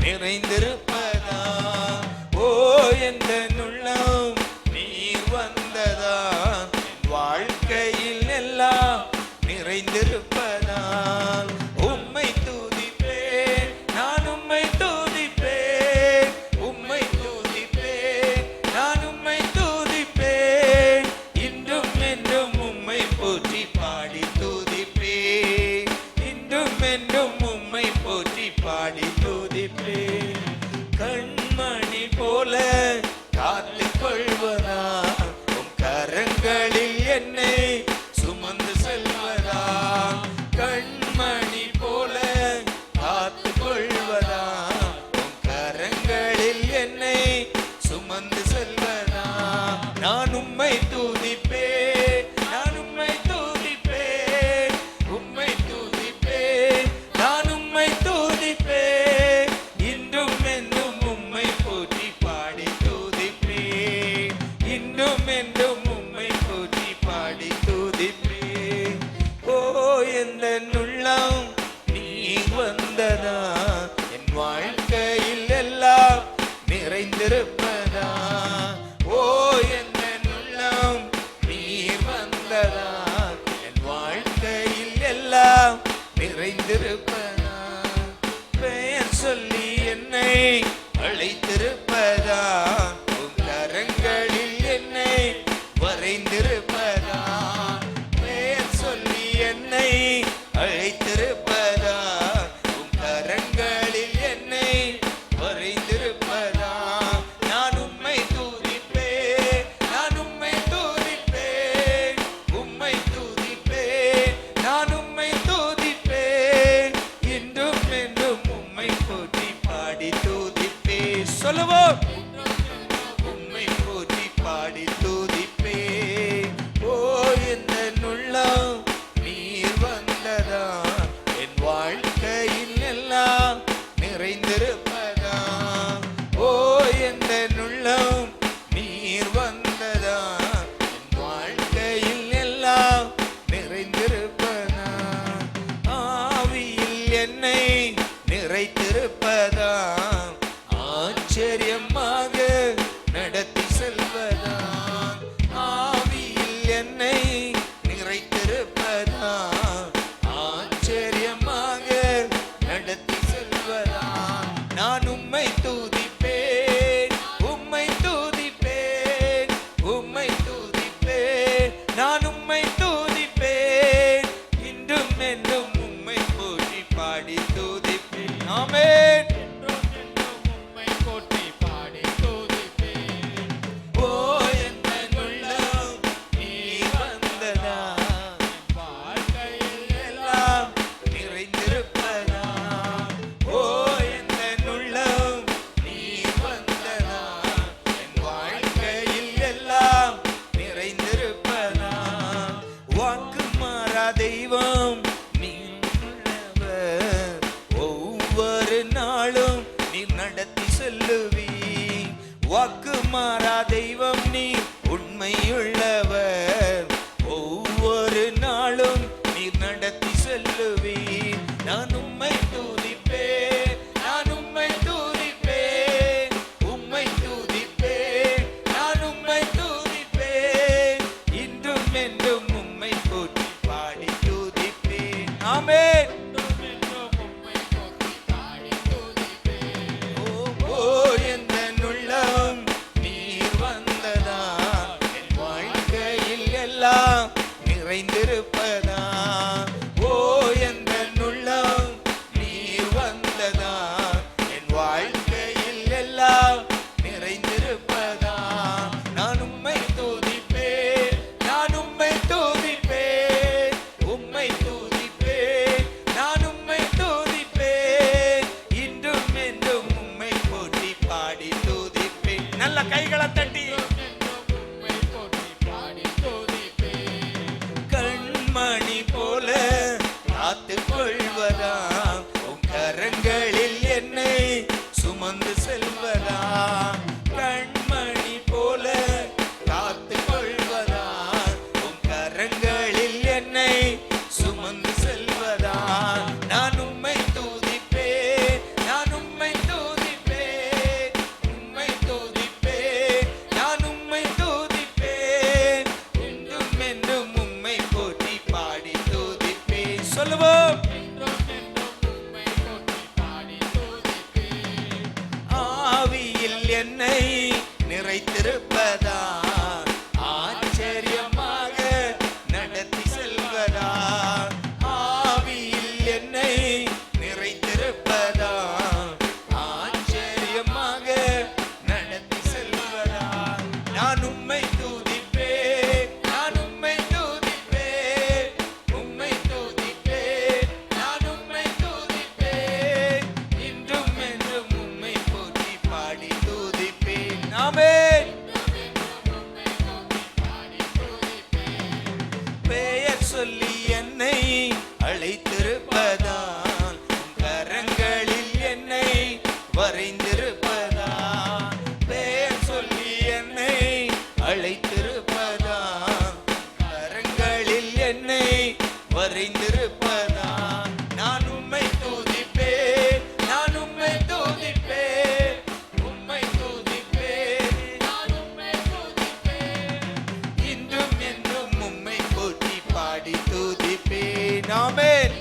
நிறைந்திருப்பதா. ஓ எந்த உள்ளம் நீர் வந்ததா என் வாழ்க்கையில் எல்லாம் நிறைந்திருப்பதா. உம்மை துதிப்பே நான் உம்மை துதிப்பே, உம்மை துதிப்பே நான் உம்மை துதிப்பே, இன்றும் என்றும் உம்மை போற்றி பாடி துதிப்பே, இன்றும் என்றும் உம்மை போற்றி பாடி துதிப்பே. கண்மணி போல காத்துக் கொள்வதா உம் கரங்களில் என்னை சுமந்து செல்வதா. கண்மணி போல காத்துக் கொள்வதா உம் கரங்களில் என்னை சுமந்து செல்வதா. நான் உம்மை துதிப்பே நான் உம்மை துதிப்பே, உம்மை துதிப்பே நான் உம்மை துதிப்பே, இன்றும் என்றும் உம்மை போற்றி பாடி துதிப்பே, இன்றும் என்றும் உம்மை போற்றி பாடி துதிப்பே. நிறைந்திருப்பதா, பெயர் சொல்லி என்னை அழைத்திருப்பதா, உம் கரங்களில் என்னை வரைந்திருப்பதா, பெயர் சொல்லி என்னை அழைத்திருப்பதா, உம் கரங்களில் என்னை வரைந்திருப்பதா, நான் உம்மை துதிப்பேன், நான் உம்மை துதிப்பேன், உம்மை துதிப்பேன், நான் உம்மை துதிப்பேன், இன்றும் என்றும் உம்மை போற்றி பாடி துதிப்பேன். சொல்லுவோம், உம்மை போற்றி பாடி துதிப்பேன். ஓ எந்த உள்ளம் நீர் வந்ததா, என் வாழ்க்கையில் எல்லாம் நிறைந்திருப்பதா, ஓ எந்த உள்ளம் நீர் வந்ததா, என் வாழ்க்கையில் எல்லாம் நிறைந்திருப்பதா, ஆவியில் என்னை நிறைத்திருப்பதா, ஆச்சரியமாக நடத்தி செல்வதா, ஆவியில் என்னை நிறைத்திருப்பதா, ஆச்சரியமாக நடத்தி செல்வதா, நான் உம்மை துதிப்பேன், உம்மை துதிப்பேன், உம்மை துதிப்பேன், நான் உம்மை துதிப்பேன், இன்றும் என்றும் உம்மை போற்றி பாடி துதிப்பேன். ஆமென். ஓ எந்த உள்ளம் நீர் வந்ததா, வாழ்க்கையில் எல்லாம் நிறைந்திருப்பதா, ஓ எந்த உள்ளம் நீர் வந்ததா, என் வாழ்க்கையில் எல்லாம் நிறைந்திருப்பதா, வாக்கு மாறா தெய்வம் நீர் உள்ளவர், ஒவ்வொரு நாளும் நீர் நடத்தி செல்லுவீ, வாக்கு மாறா தெய்வம் நீ உண்மையுள்ளவர், ஒவ்வொரு நாளும் நீர் நடத்தி செல்லுவீர், நான் உம்மை துதிப்பேன், நான் உம்மை துதிப்பேன், உம்மை துதிப்பேன், நான் உம்மை துதிப்பேன், இன்றும் என்றும் உம்மை போற்றி பாடி துதிப்பேன். ஆமென். ஓ எந்த உள்ளம் நீர் வந்ததா, என் வாழ்க்கையில் எல்லாம் நிறைந்திருப்பதா, ஓ எந்த உள்ளம் நீர் வந்ததா, என் வாழ்க்கையில் எல்லாம் நிறைந்திருப்பதா, நான் உம்மை துதிப்பேன், நான் உம்மை துதிப்பேன், உம்மை துதிப்பேன், நான் உம்மை துதிப்பேன், இன்றும் என்றும் உம்மை போற்றி பாடி துதிப்பேன். நல்ல கைகளை தட்டி கண்மணி போல காத்துக் கொள்வதா, உம் கரங்களில் என்னை சுமந்து செல்வதா, கண்மணி போல காத்துக் கொள்வதா, உம் கரங்களில் என்னை சுமந்து செல்வதா, நான் உம்மை துதிப்பேன், நான் உம்மை துதிப்பேன், உம்மை துதிப்பேன், நான் உம்மை துதிப்பேன், இன்றும் என்றும் உம்மை போற்றி பாடி துதிப்பேன். சொல்லுவோம், ஆவியில் என்னை நிறைத்திருப்பதா, ஆச்சரியமாக நடத்தி செல்வதா, ஆவியில் என்னை நிறைத்திருப்பதா, ஆச்சரியமாக நடத்தி செல்வதா, நான் உம்மை துதிப்பேன், நான் உம்மை துதிப்பேன், உம்மை துதிப்பேன், நான் உம்மை துதிப்பேன், இன்றும் என்றும் உம்மை போற்றி பாடி துதிப்பேன். ஆமென். பெயர் சொல்லி என்னை அழைத்திருப்பதா, உம் கரங்களில் என்னை வரைந்திருப்பதா, பெயர் சொல்லி என்னை அழைத்திருப்பதா, கரங்களில் என்னை வரைந்திருப்பதா, நான் உம்மை துதிப்பேன், நான் உம்மை துதிப்பேன், உம்மை துதிப்பேன், நான் உம்மை துதிப்பேன், இன்றும் என்றும் உம்மை போற்றி பாடி துதிப்பேன். ஆமென்.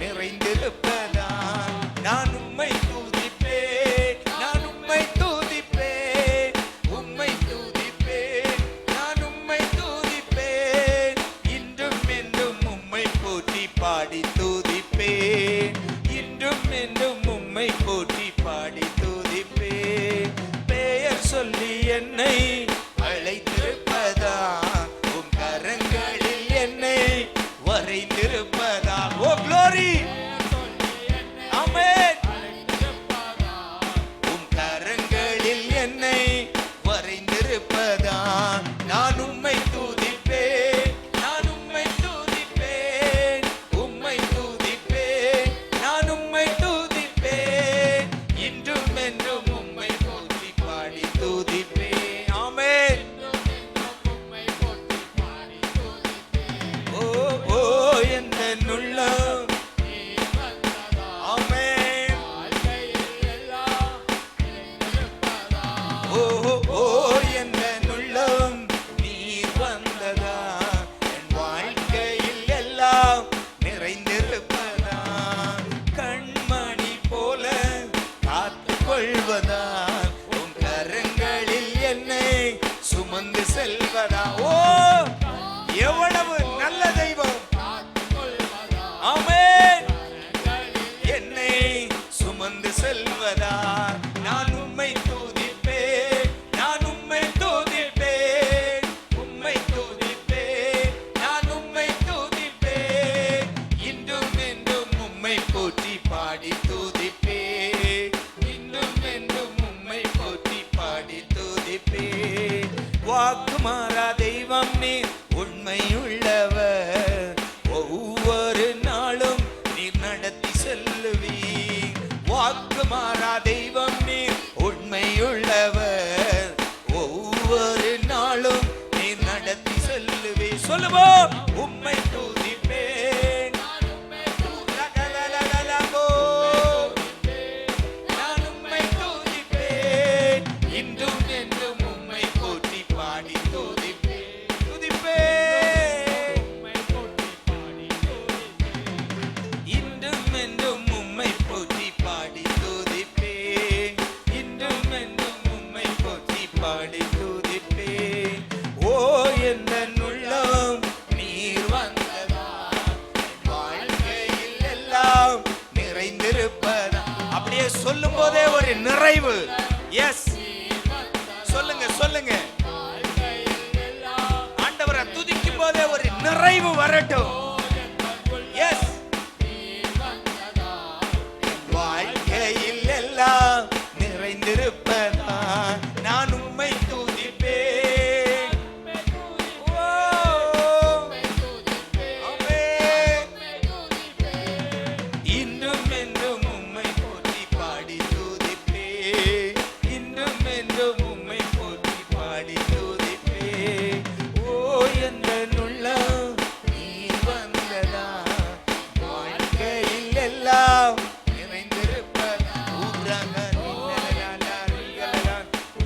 நிறைந்திருப்பதா நான் உம்மை துதிப்பேன், நான் உம்மை துதிப்பேன், உம்மை துதிப்பேன், நான் உம்மை துதிப்பேன், இன்றும் என்றும் உம்மை போற்றி பாடி துதிப்பேன், இன்றும் என்றும் உம்மை போற்றி பாடி துதிப்பேன். பெயர் சொல்லி என்னை அழைத்திருப்பதா, உம் கரங்களில் என்னை வரைந்திருப்பதா. ஓ glory, ஆமென். உம் கரங்களில் என்னை வரைந்திருப்பதா நான் உம்மை துதிப்பேன், நான் உம்மை துதிப்பேன், உம்மை துதிப்பேன், நான் உம்மை துதிப்பேன், இன்றும் என்றும் உம்மை போற்றி பாடி துதிப்பேன். ஆமென். ஓ ஓ எந்த உள்ளம், ஆமென். ஓ ஓ எந்த உள்ளம் நீர் வந்ததா, என் வாழ்க்கையில் எல்லாம் நிறைந்திருப்பதா, கண்மணி போல காத்து கொள்வதா, உன் கரங்களில் என்னை சுமந்து செல்வதா. ஓ எவ்வளவு நல்ல தெய்வம், ஆமென். என்னை சுமந்து செல்வதா நான் உம்மை துதிப்பேன், நான் உம்மை துதிப்பேன், உம்மை துதிப்பேன், நான் உம்மை துதிப்பேன், இன்றும் என்றும் உம்மை போற்றி பாடி துதிப்பேன், இன்றும் என்றும் உம்மை போற்றி பாடி துதிப்பேன். வாக்கு மாறா தெய்வம் நீர் உண்மையுள்ளவர், ஒவ்வொரு நாளும் நீர் நடத்தி செல்லுவீர். வாக்கு மாறா தெய்வம் நீர் உண்மையுள்ளவர், ஒவ்வொரு நாளும் நீர் நடத்தி செல்லுவீர். சொல்லுவோம், உம்மை துதிப்பேன், நான் உம்மை துதிப்பேன், இன்றும் என்றும் உம்மை போற்றி பாடி துதிப்பேன், துதிப்பேன், இன்றும் என்றும் உம்மை போற்றி பாடி துதிப்பேன், இன்றும் என்றும் உம்மை போற்றி பாடி துதிப்பேன். ஓ எந்த உள்ளம் நீர் வந்ததா, என் வாழ்க்கையில் எல்லாம் நிறைந்திருப்பதா. அப்படியே சொல்லும் போதே ஒரு நிறைவு. எஸ், சொல்லுங்க சொல்லுங்க, ஆண்டவரை துதிக்கும் போதே ஒரு நிறைவு வரட்டும். எஸ், வாழ்க்கையில் எல்லாம் நிறைந்திருப்பதா நான் உம்மை துதிப்பேன். ஓ, ஆமென். இன்றும் என்றும் உம்மை போற்றி பாடி துதிப்பேன், இன்றும் என்றும் உம்மை போற்றி பாடி துதிப்பேன். ஓ எந்த உள்ளம் நீர் வந்ததா, வாழ்க்கையில் எல்லாம் நிறைந்திருப்பதா. ஊரக நில்லலலா, ரிகலலா,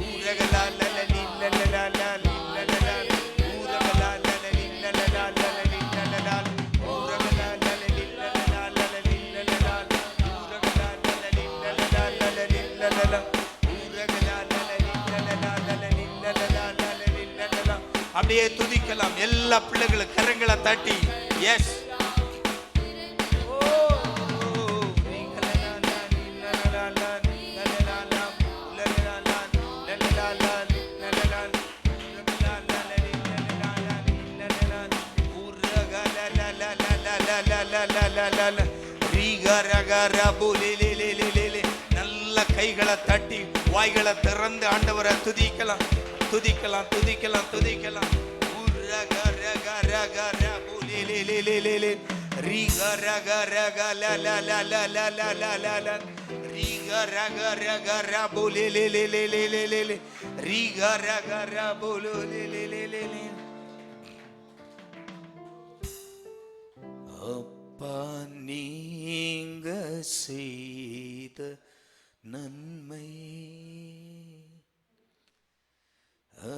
ஊரகலா லலலில்லலலா, லில்லலலா, ஊரகலா லலலில்லலலா, லலலில்லலா, ஊரகலா லலலில்லலலா, லலலில்லலா, ஊரகலா லலலில்லலலா, லலலில்லலா, ஊரகலா லலலில்லலலா, லலலில்லலா, லலலில்லலா. அப்படியே துதிக்கலாம் எல்லா பிள்ளைகளும் கரங்களை தட்டி. எஸ், நல்ல கைகளை தட்டி வாய்களை திறந்து ஆண்டவரை துதிக்கலாம், துதிக்கலாம், துதிக்கலாம், துதிக்கலாம். அப்பா நீங்க செய்த நன்மை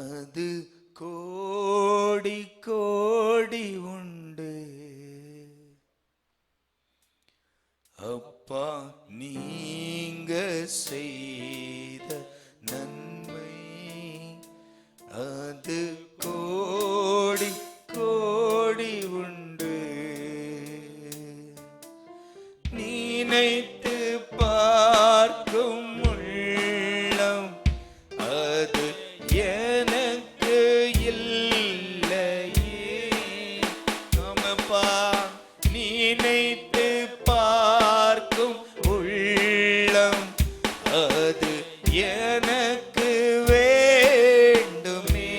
அது கோடி கோடி உண்டு, அப்பா நீங்க செய்த நன்மை அது கோடி கோடி உண்டு. நினைத்து பார்க்கும் உள்ளம் அது எனக்கு இல்லையே. ஆமாப்பா, நினைத்து பார்க்கும் உள்ளம் அது எனக்கு வேண்டுமே.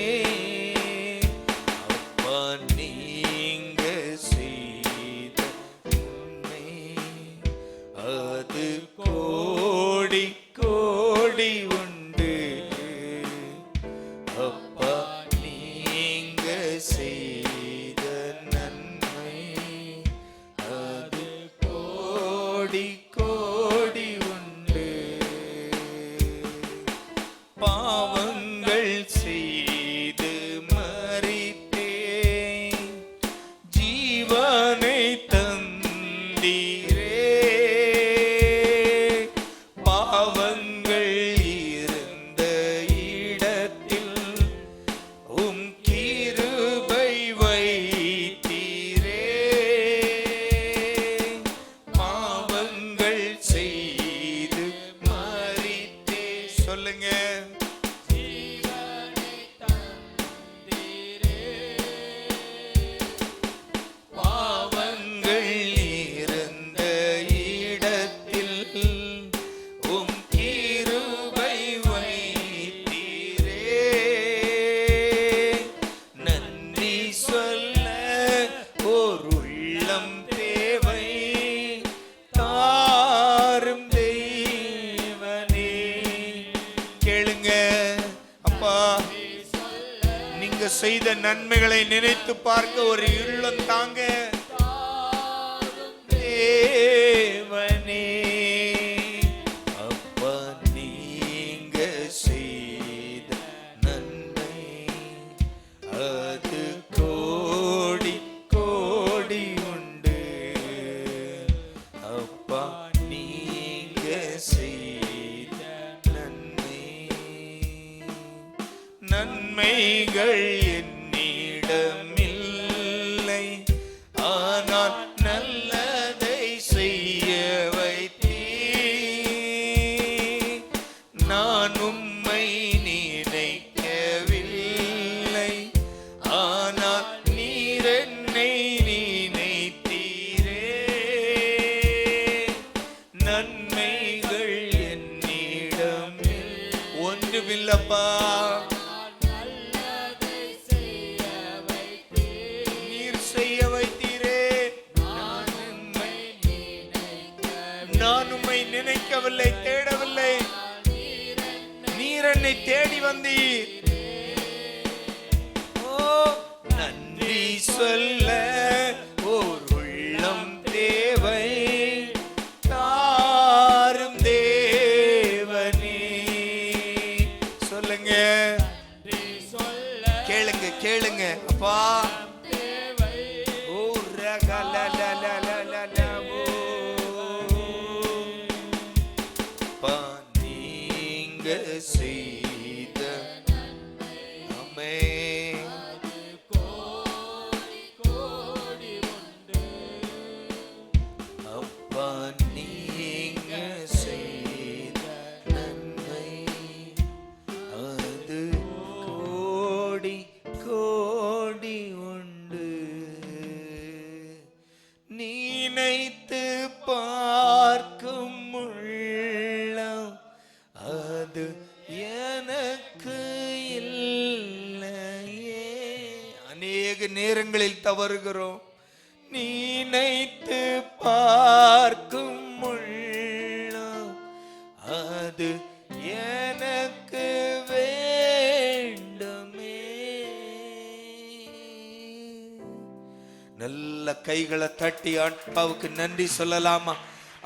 அப்பா நீங்க செய்த உண்மை அது கோடி கோடி உண்டு. அப்பா நீங்க செய்த நன்மை அது கோடி கோடி உண்டு. பாவங்கள் செய்து மரித்தேன், ஜீவனை தந்தீரே. பாவங்கள் இருந்த இடத்தில் உம் கிருபை வைத்தீரே. பாவங்கள் செய்து மரித்தே. சொல்லுங்க, பாவங்கள் இருந்த இடத்தில் உம் கிருபை வைத்தீரே. நன்றி சொல்ல ஓர் உள்ளம் தேவை, தாரும் தெய்வனே. கேளுங்க, அப்பா நீங்க செய்த நன்மைகளை நினைத்து பார்க்க ஒரு உள்ளம் தாங்க தேவனே. அப்பா நீங்க செய்த நன்மை அது கோடி கோடி உண்டு. அப்பா நீங்க செய்த நன்மை நன்மைகள் என்னிடமில்லை, ஆனால் நல்லதை செய்ய வைத்தீர். நான் உம்மை நினைக்கவில்லை, ஆனால் நீர் என்னை நினைத்தீரே. நன்மைகள் என்னிடமில் ஒன்றுமில்லப்பா, நீர் செய்ய வைத்தீரே. நான் உம்மை நினைக்கவில்லை, தேடவில்லை, நீர் என்னை தேடி வந்தீர். ஓ, நன்றி சொல்ல ஓர் உள்ளம் தேவை, தாரும் தேவனே. சொல்லுங்க, கேளுங்க கேளுங்க, அப்பா ஓ ரகலலலலலலமோ. அப்பா நீங்க செய்த ஆமென் அப்பா நீங்க செய்த நன்மை அது கோடி கோடி உண்டு. நினைத்து பார்க்கும் உள்ளம் அது எனக்கு இல்லையே. அநேக நேரங்களில் தவறுகிறோம். நினைத்து பார்க்கும் உள்ளம் அது எனக்கு வேண்டுமே. நல்ல கைகளை தட்டி ஆண்டவருக்கு நன்றி சொல்லலாமா?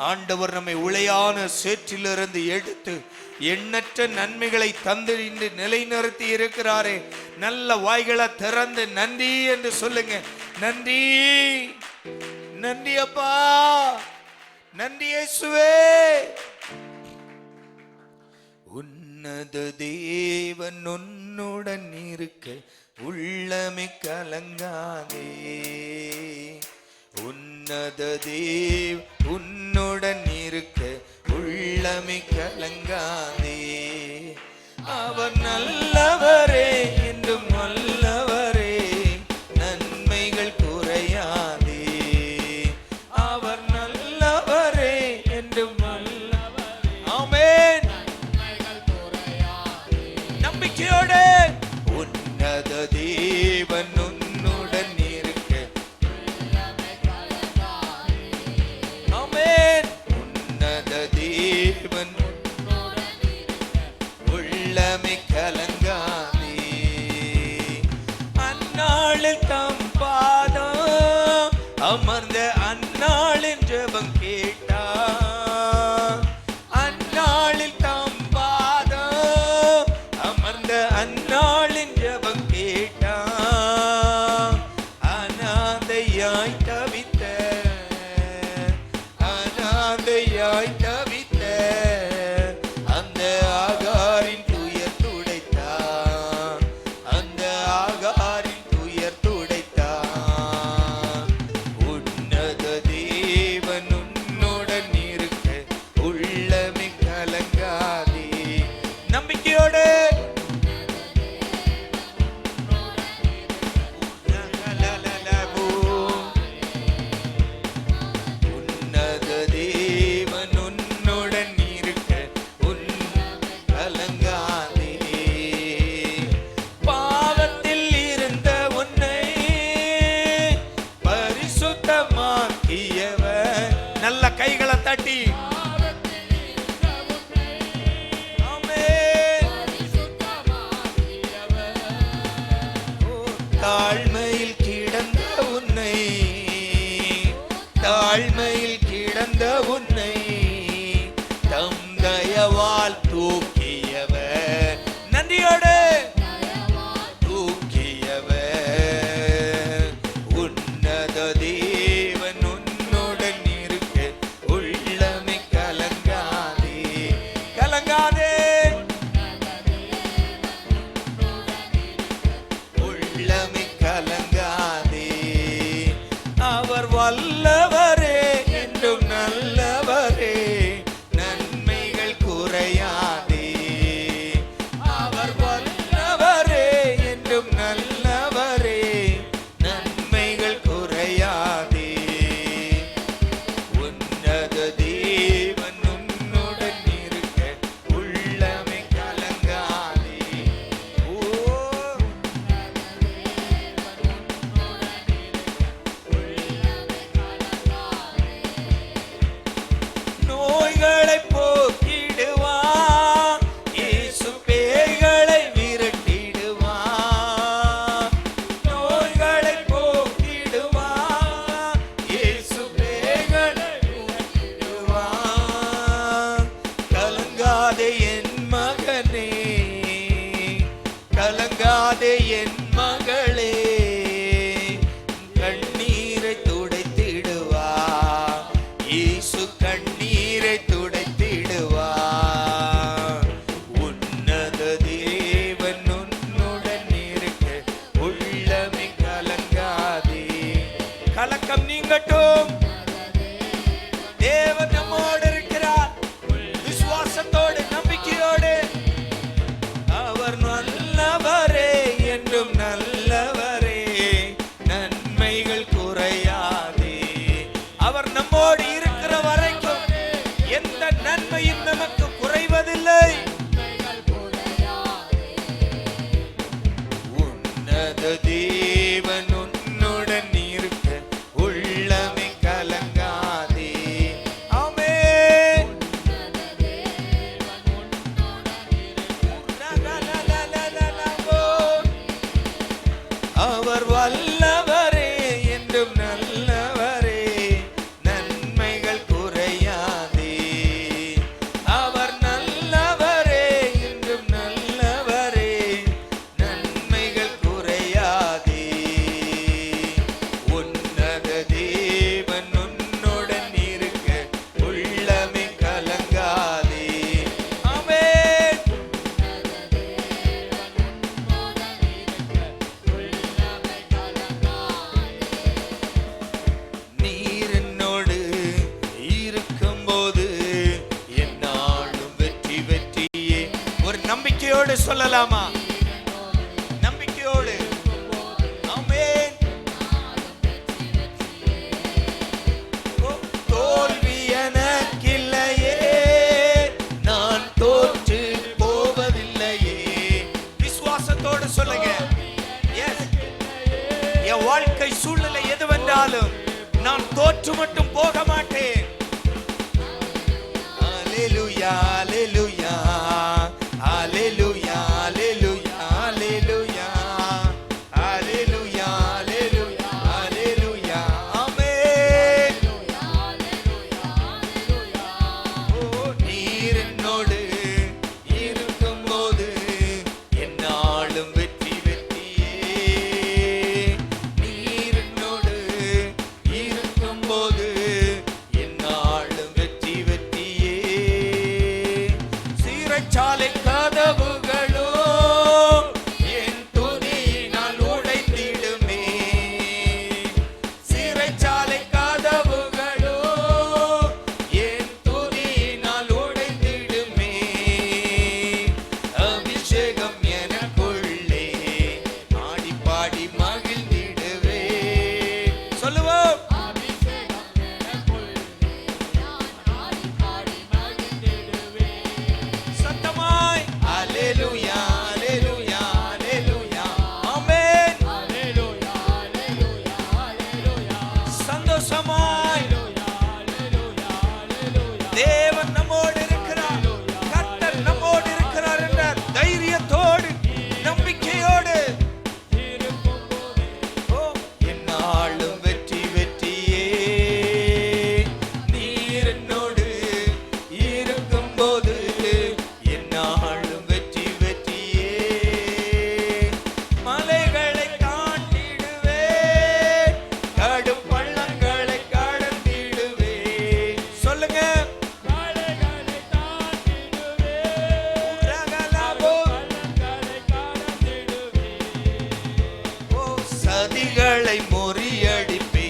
ஆண்டவர் நம்மை உளையான சேற்றிலிருந்து எடுத்து எண்ணற்ற நன்மைகளை தந்து இன்று நிலைநிறுத்தி இருக்கிறாரே. நல்ல வாய்களை திறந்து நன்றி என்று சொல்லுங்க. நன்றி, நன்றி அப்பா, நன்றி இயேசுவே. உன்னத தேவன் உன்னுடன் இருக்க உள்ளமே கலங்காதே. உன்னத தேவ் உன்னுடன் இருக்க உள்ளமே கலங்காதே. அவர் நல்லவரே, என்றும் நல்லவரே, நன்மைகள் குறையாதே. அவர் நல்லவரே, என்றும் நல்லவரே. ஆமென். நம்பிக்கையோடு உன்னத தேவன் உன்னுடன் இருக்க. ஆமென். உன்னத தேவன் உள்ளமே கலங்காதே. அந்நாளில் தம் பாதம் அமர்ந்த அந்நாளின் ஜெபம் கேட்டார். அந்நாளில் தம் பாதம் அமர்ந்த அந்நாளின் ஜெபம் கேட்டார். அநாதையாய் தவித்த, அநாதையாய் தவித்த அந்த ஆகாரின் துயர் துடைத்தார். அந்த ஆகாரின் துயர் துடைத்தார். உன்னத தேவன் உன்னுடன் இருக்க உள்ளமே கலங்காதே. நம்பிக்கையோடு உன்னத தேவன் உன்னுடன் இருக்க கலங்காதே. பாவத்தில் இருந்த உன்னை பரிசுத்தமாக்கியவர். நல்ல கைகளை தட்டி தாழ்மையில் கிடந்த உன்னை, தாழ்மையில் கிடந்த உன்னை தம் தயவால் தூக்கியவர். நன்றியோடு தூக்கியவர். உன்னத தேவன் உன்னுடன் இருக்க உள்ளமே கலங்காதே. கலங்காதே. உள்ளமே கலங்காதே. அவர் வல்லவரே, என்றும் நல்லவரே, நன்மைகள் குறையாதே. அவர் வல்லவரே, என்றும் நல்லவரே, நன்மைகள் குறையாதே. உன்னத தேவன் உன்னுடன் இருக்க உள்ளமே கலங்காதே. ஓ நோய்களை போக்கிடுவார். இயேசு பேய்களை விரட்டிடுவார். நோய்களை போக்கிடுவார். இயேசு பேய்களை விரட்டிடுவார். கலங்காதே என் மகனே, கலங்காதே என் மகளே, கண்ணீரை துடைத்திடுவார். இயேசு கண்ணீரை துடைத்திடுவார். உன்னத தேவன் உன்னுடன் இருக்க உள்ளமே கலங்காதே. கலக்கம் நீங்கட்டும். தேவன் நம்மோடு இருக்கிறார். விசுவாசத்தோடு, நம்பிக்கையோடு. அவர் நல்லவரே, என்றும் நல்லவரே, நன்மைகள் குறையாதே. அவர் நம்மோடு இருக்கிற வரைக்கும் நம்பிக்கையோடு சொல்லலாமா? நம்பிக்கையோடு. ஆமென். தோல்வி எனக்கில்லையே, நான் தோற்று போவதில்லையே. விசுவாசத்தோடு சொல்லுங்க. என் வாழ்க்கை சூழ்நிலை எதுவென்றாலும் நான் தோற்று மட்டும் போக மாட்டேன். அல்லேலூயா, அல்லேலூயா, அல்லேலூயா, அல்லேலூயா, அல்லேலூயா, அல்லேலூயா, அல்லேலூயா, அல்லேலூயா. ஆமென். ஓ, நீர் என்னோடு இருக்கும்போது என்னாலும் வெற்றி வெற்றியே. நீர் என்னோடு இருக்கும்போது என்னாலும் வெற்றி வெற்றியே. சீரச்சாலை கதவுகளோ என் துதியினால் உடைந்திடுமே. சீரச்சாலை கதவுகளோ என் துதியினால் உடைந்திடுமே. அபிஷேகம் எனக்குள்ளே ஆடி பாடி மகிழ்ந்திடுவே. சொல்லுவோம். சத்தமாய் அல்லேலூயா, அல்லேலூயா, அல்லேலூயா. ஆமென். சந்தோஷமாய் தேவன் நம்மோடு இருக்கிறார், கர்த்தர் நம்மோடு இருக்கிறார் என்ற தைரியத்தோடு நம்பிக்கையோடு ஓ, என்னாலும் வெற்றி வெற்றியே. நீர் என்னோடு இருக்கும்போது என்னாலும் வெற்றி வெற்றியே. மலைகளை தாண்டிடுவே, கடும் பள்ளங்களை கடந்திடுவே. சொல்லுங்க. உரகலாபோ. ஓ, சதிகளை முறியடிப்பே,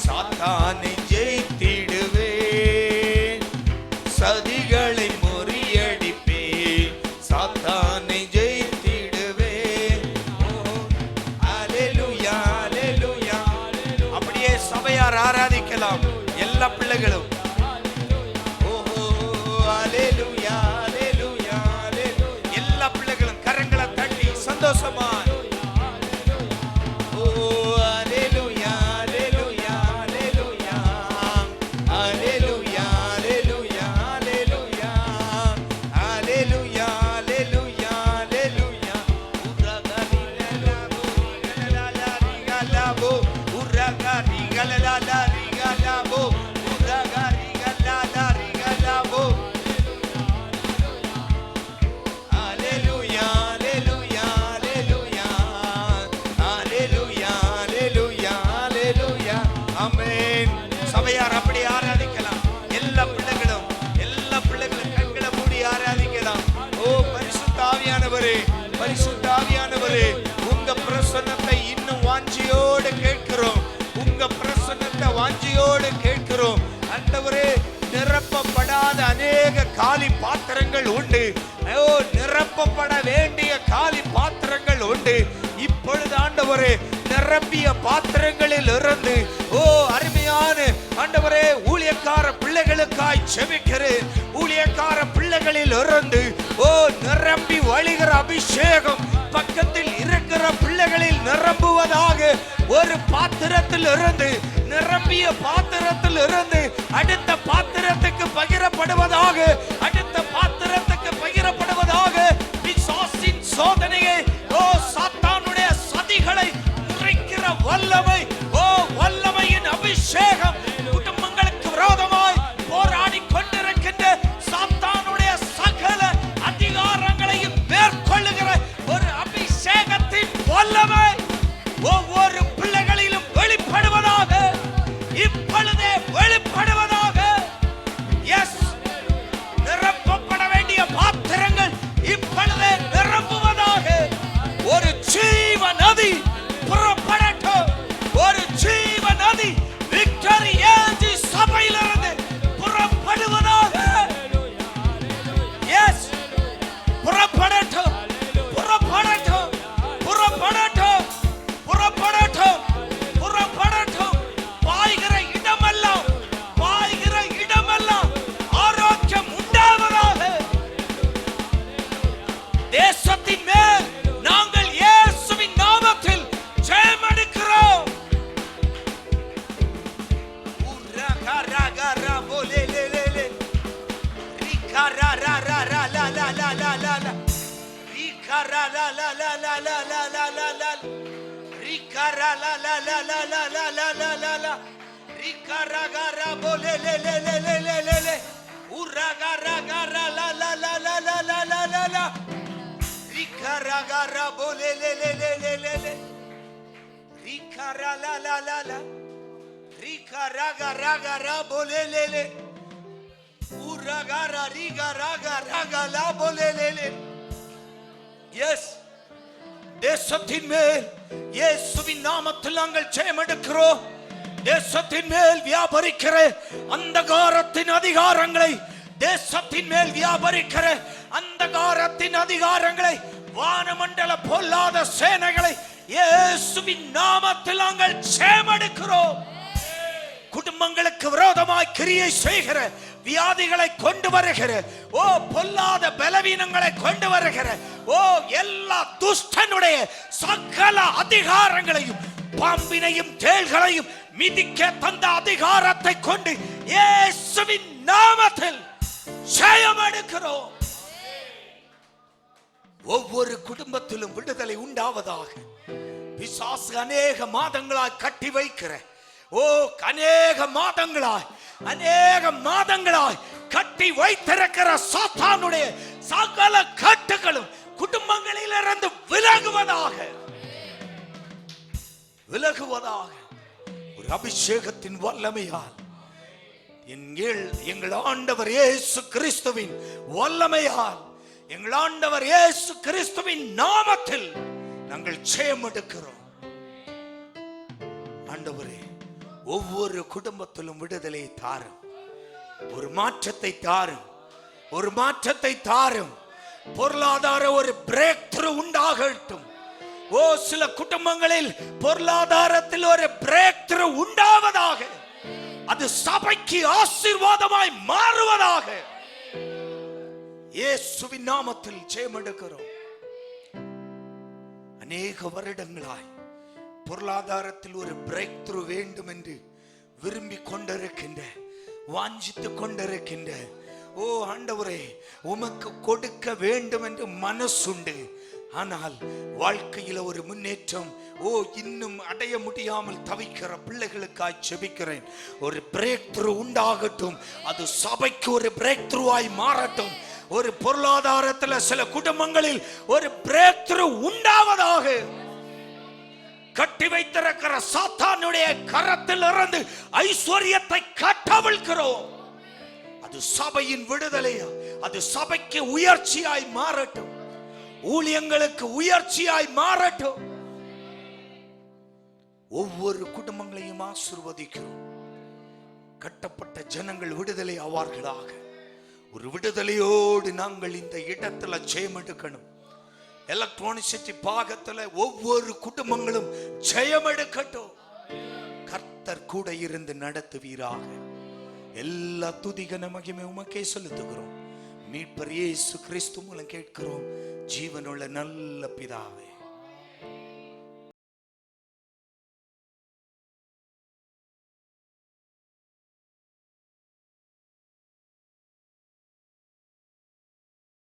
சாத்தானை ஜெயித்திடுவே. சதிகளை முறியடிப்பே, சாத்தானை ஜெயித்திடுவே. ஓ, அல்லேலூயா, அல்லேலூயா. அப்படியே சபையார் ஆராதிக்கலாம் எல்லா பிள்ளைகளும். ஓஹோ, அல்லேலூயா, அல்லேலூயா, அல்லேலூயா. எல்லா பிள்ளைகளும் கரங்களை தட்டி சந்தோஷமா. ஓ, அல்லேலூயா, அல்லேலூயா, அல்லேலூயா, அல்லேலூயா, அல்லேலூயா, அல்லேலூயா, அல்லேலூயா, அல்லேலூயா, அல்லேலூயா. உரகரிகலலாபோ, உரகரிகலலாரிகலாபோ, உரகரிகலலாரிகலாபோ. அல்லேலூயா, அல்லேலூயா, அல்லேலூயா, அல்லேலூயா, அல்லேலூயா, அல்லேலூயா. ஆமென். சபையார் அப்படி ஆராதிக்கலாம். எல்லா பிள்ளைகளும் கண்களை மூடி ஆராதிக்கலாம். ஓ, பரிசுத்த ஆவியானவரே, பரிசுத்த ஆவியானவரே, உங்க பிரசன்னத்தை இன்னும் வாஞ்சியோடு கேட்கிறோம். உங்க பிரசன்னத்தை வாஞ்சியோடு கேட்கிறோம். ஆண்டவரே, நிரப்பப்படாத அநேக காலி பாத்திரங்கள் உண்டு. ஓ, நிரப்பப்பட வேண்டிய காலி பாத்திரங்கள் உண்டு. இப்பொழுது ஆண்டவரே, நிரம்பிய பாத்திரங்களில் இருந்து ஓ, அருமையான ஆண்டவரே, ஊழியக்கார பிள்ளைகளுக்காய் செபிக்கிறேன். ஊழியக்கார பிள்ளைகளில் இருந்து ஓ, நிரம்பி வழிகிற அபிஷேகம் பக்கத்தில் இருக்கிற பிள்ளைகளில் நிரம்புவதாக. ஒரு பாத்திரத்தில் இருந்து, நிரம்பிய பாத்திரத்தில் இருந்து அடுத்த பாத்திரத்துக்கு பகிரப்படுவதாக. அடுத்த பாத்திரத்துக்கு பகிரப்படுவதாக. பிசாசின் சோதனையை ஓ, சாத்தானுடைய சதிகளை முறிக்கிற வல்லமை, ஓ, வல்லமையின் அபிஷேகம் குடும்பங்களுக்கு விரோதமாய் போராடி கொண்டிருக்கின்ற சாத்தானுடைய சகல அதிகாரங்களையும் மேற்கொள்ளுகிற ஒரு அபிஷேகத்தின் வல்லமை ஒவ்வொரு பிள்ளைகளிலும் வெளிப்படுவதாக. இப்பொழுதே வெளிப்படுவதாக. rikara la la la la la la la la la rikara la la la la la la la la la la rikara gara bole le le le le le le le uragara gara la la la la la la la la la rikara gara bole le le le le le le rikara la la la la rikara gara gara bole le le uragara rigara gara la bole le le. Yes, தேசத்தின் மேல் இயேசுவின் நாமத்தில் நாங்கள் ஜெயம் எடுக்கிறோம். தேசத்தின் மேல் வியாபரிக்கிற அந்தகாரத்தின் அதிகாரங்களை, தேசத்தின் மேல் வியாபரிக்கிற அந்தகாரத்தின் அதிகாரங்களை, வானமண்டல பொல்லாத சேனைகளை இயேசுவின் நாமத்தில் நாங்கள் ஜெயம் எடுக்கிறோம். குடும்பங்களுக்கு விரோதமாய் கிரியை செய்கிற வியாதிகளை கொண்டு வருகிற, ஓ பொல்லாத பலவீனங்களை கொண்டு வருகிற, ஓ எல்லா துஷ்டனுடைய சகல அதிகாரங்களையும், பாம்பினையும் தேள்களையும் மிதிக்க தந்த அதிகாரத்தை கொண்டு இயேசுவின் நாமத்தில் ஜெயம் எடுக்கிறோம். ஒவ்வொரு குடும்பத்திலும் விடுதலை உண்டாவதாக. பிசாசு அநேக மாதங்களாய் கட்டி வைக்கிற, ஓ அநேக மாதங்களாய் கட்டி வைத்திருக்கிற சாத்தானுடைய சகல கட்டுகளும் குடும்பங்களிலிருந்து விலகுவதாக. ஒரு அபிஷேகத்தின் வல்லமையால், எங்கள் ஆண்டவர் இயேசு கிறிஸ்துவின் வல்லமையால், எங்கள் ஆண்டவர் இயேசு கிறிஸ்துவின் நாமத்தில் நாங்கள் ஜெயம் எடுக்கிறோம். ஆண்டவரே, ஒவ்வொரு குடும்பத்திலும் விடுதலை தாரும், ஒரு மாற்றத்தை தாரும், ஒரு மாற்றத்தை தாரும். பொருளாதார ஒரு பிரேக் த்ரூ உண்டாகட்டும். ஓ சில குடும்பங்களில் பொருளாதாரத்தில் ஒரு பிரேக் த்ரூ உண்டாவதாக. அது சபைக்கு ஆசீர்வாதமாய் மாறுவதாக. இயேசுவின் நாமத்தில் ஜெயம் எடுக்கிறோம். அநேக வருடங்களாய் பொருளாதாரத்தில் ஒரு பிரேக் த்ரூ வேண்டும் என்று விரும்பி கொண்டிருக்கின்ற, வாஞ்சித்துக் கொண்டிருக்கின்ற, ஓ ஆண்டவரே உமக்கு கொடுக்க வேண்டும் என்று மனசுண்டு, ஆனால் வாழ்க்கையில ஒரு முன்னேற்றம் இன்னும் அடைய முடியாமல் தவிக்கிற பிள்ளைகளுக்காய் ஜெபிக்கிறேன். ஒரு பிரேக் த்ரூ உண்டாகட்டும். அது சபைக்கு ஒரு பிரேக் த்ரூவாய் மாறட்டும். ஒரு பொருளாதாரத்தில் சில குடும்பங்களில் ஒரு பிரேக் த்ரூ உண்டாவதாக. கட்டி வைத்திருக்கிற சாத்தானுடைய கரத்தில் இருந்து ஐஸ்வர்யத்தை கட்டவிழ்க்கிறோம். அது சபையின் விடுதலையா, அது சபைக்கு உயர்ச்சியாய் மாறட்டும். ஊழியங்களுக்கு உயர்ச்சியாய் மாறட்டும். ஒவ்வொரு குடும்பங்களையும் ஆசீர்வதிக்கிறோம். கட்டப்பட்ட ஜனங்கள் விடுதலை ஆவார்களாக. ஒரு விடுதலையோடு நாங்கள் இந்த இடத்துல ஜெயம் எடுக்கணும். எலக்ட்ரானிசிட்டி பாகத்துல ஒவ்வொரு குடும்பங்களும் ஜெயம் எடுக்கட்டும். கர்த்தர் கூட இருந்து நடத்துவீராக. எல்லா துதிகன மகிமை உமக்கே செலுத்துகிறோம். மீட்பர் இயேசு கிறிஸ்து மூலம் கேட்கிறோம், ஜீவனுள்ள நல்ல பிதாவே.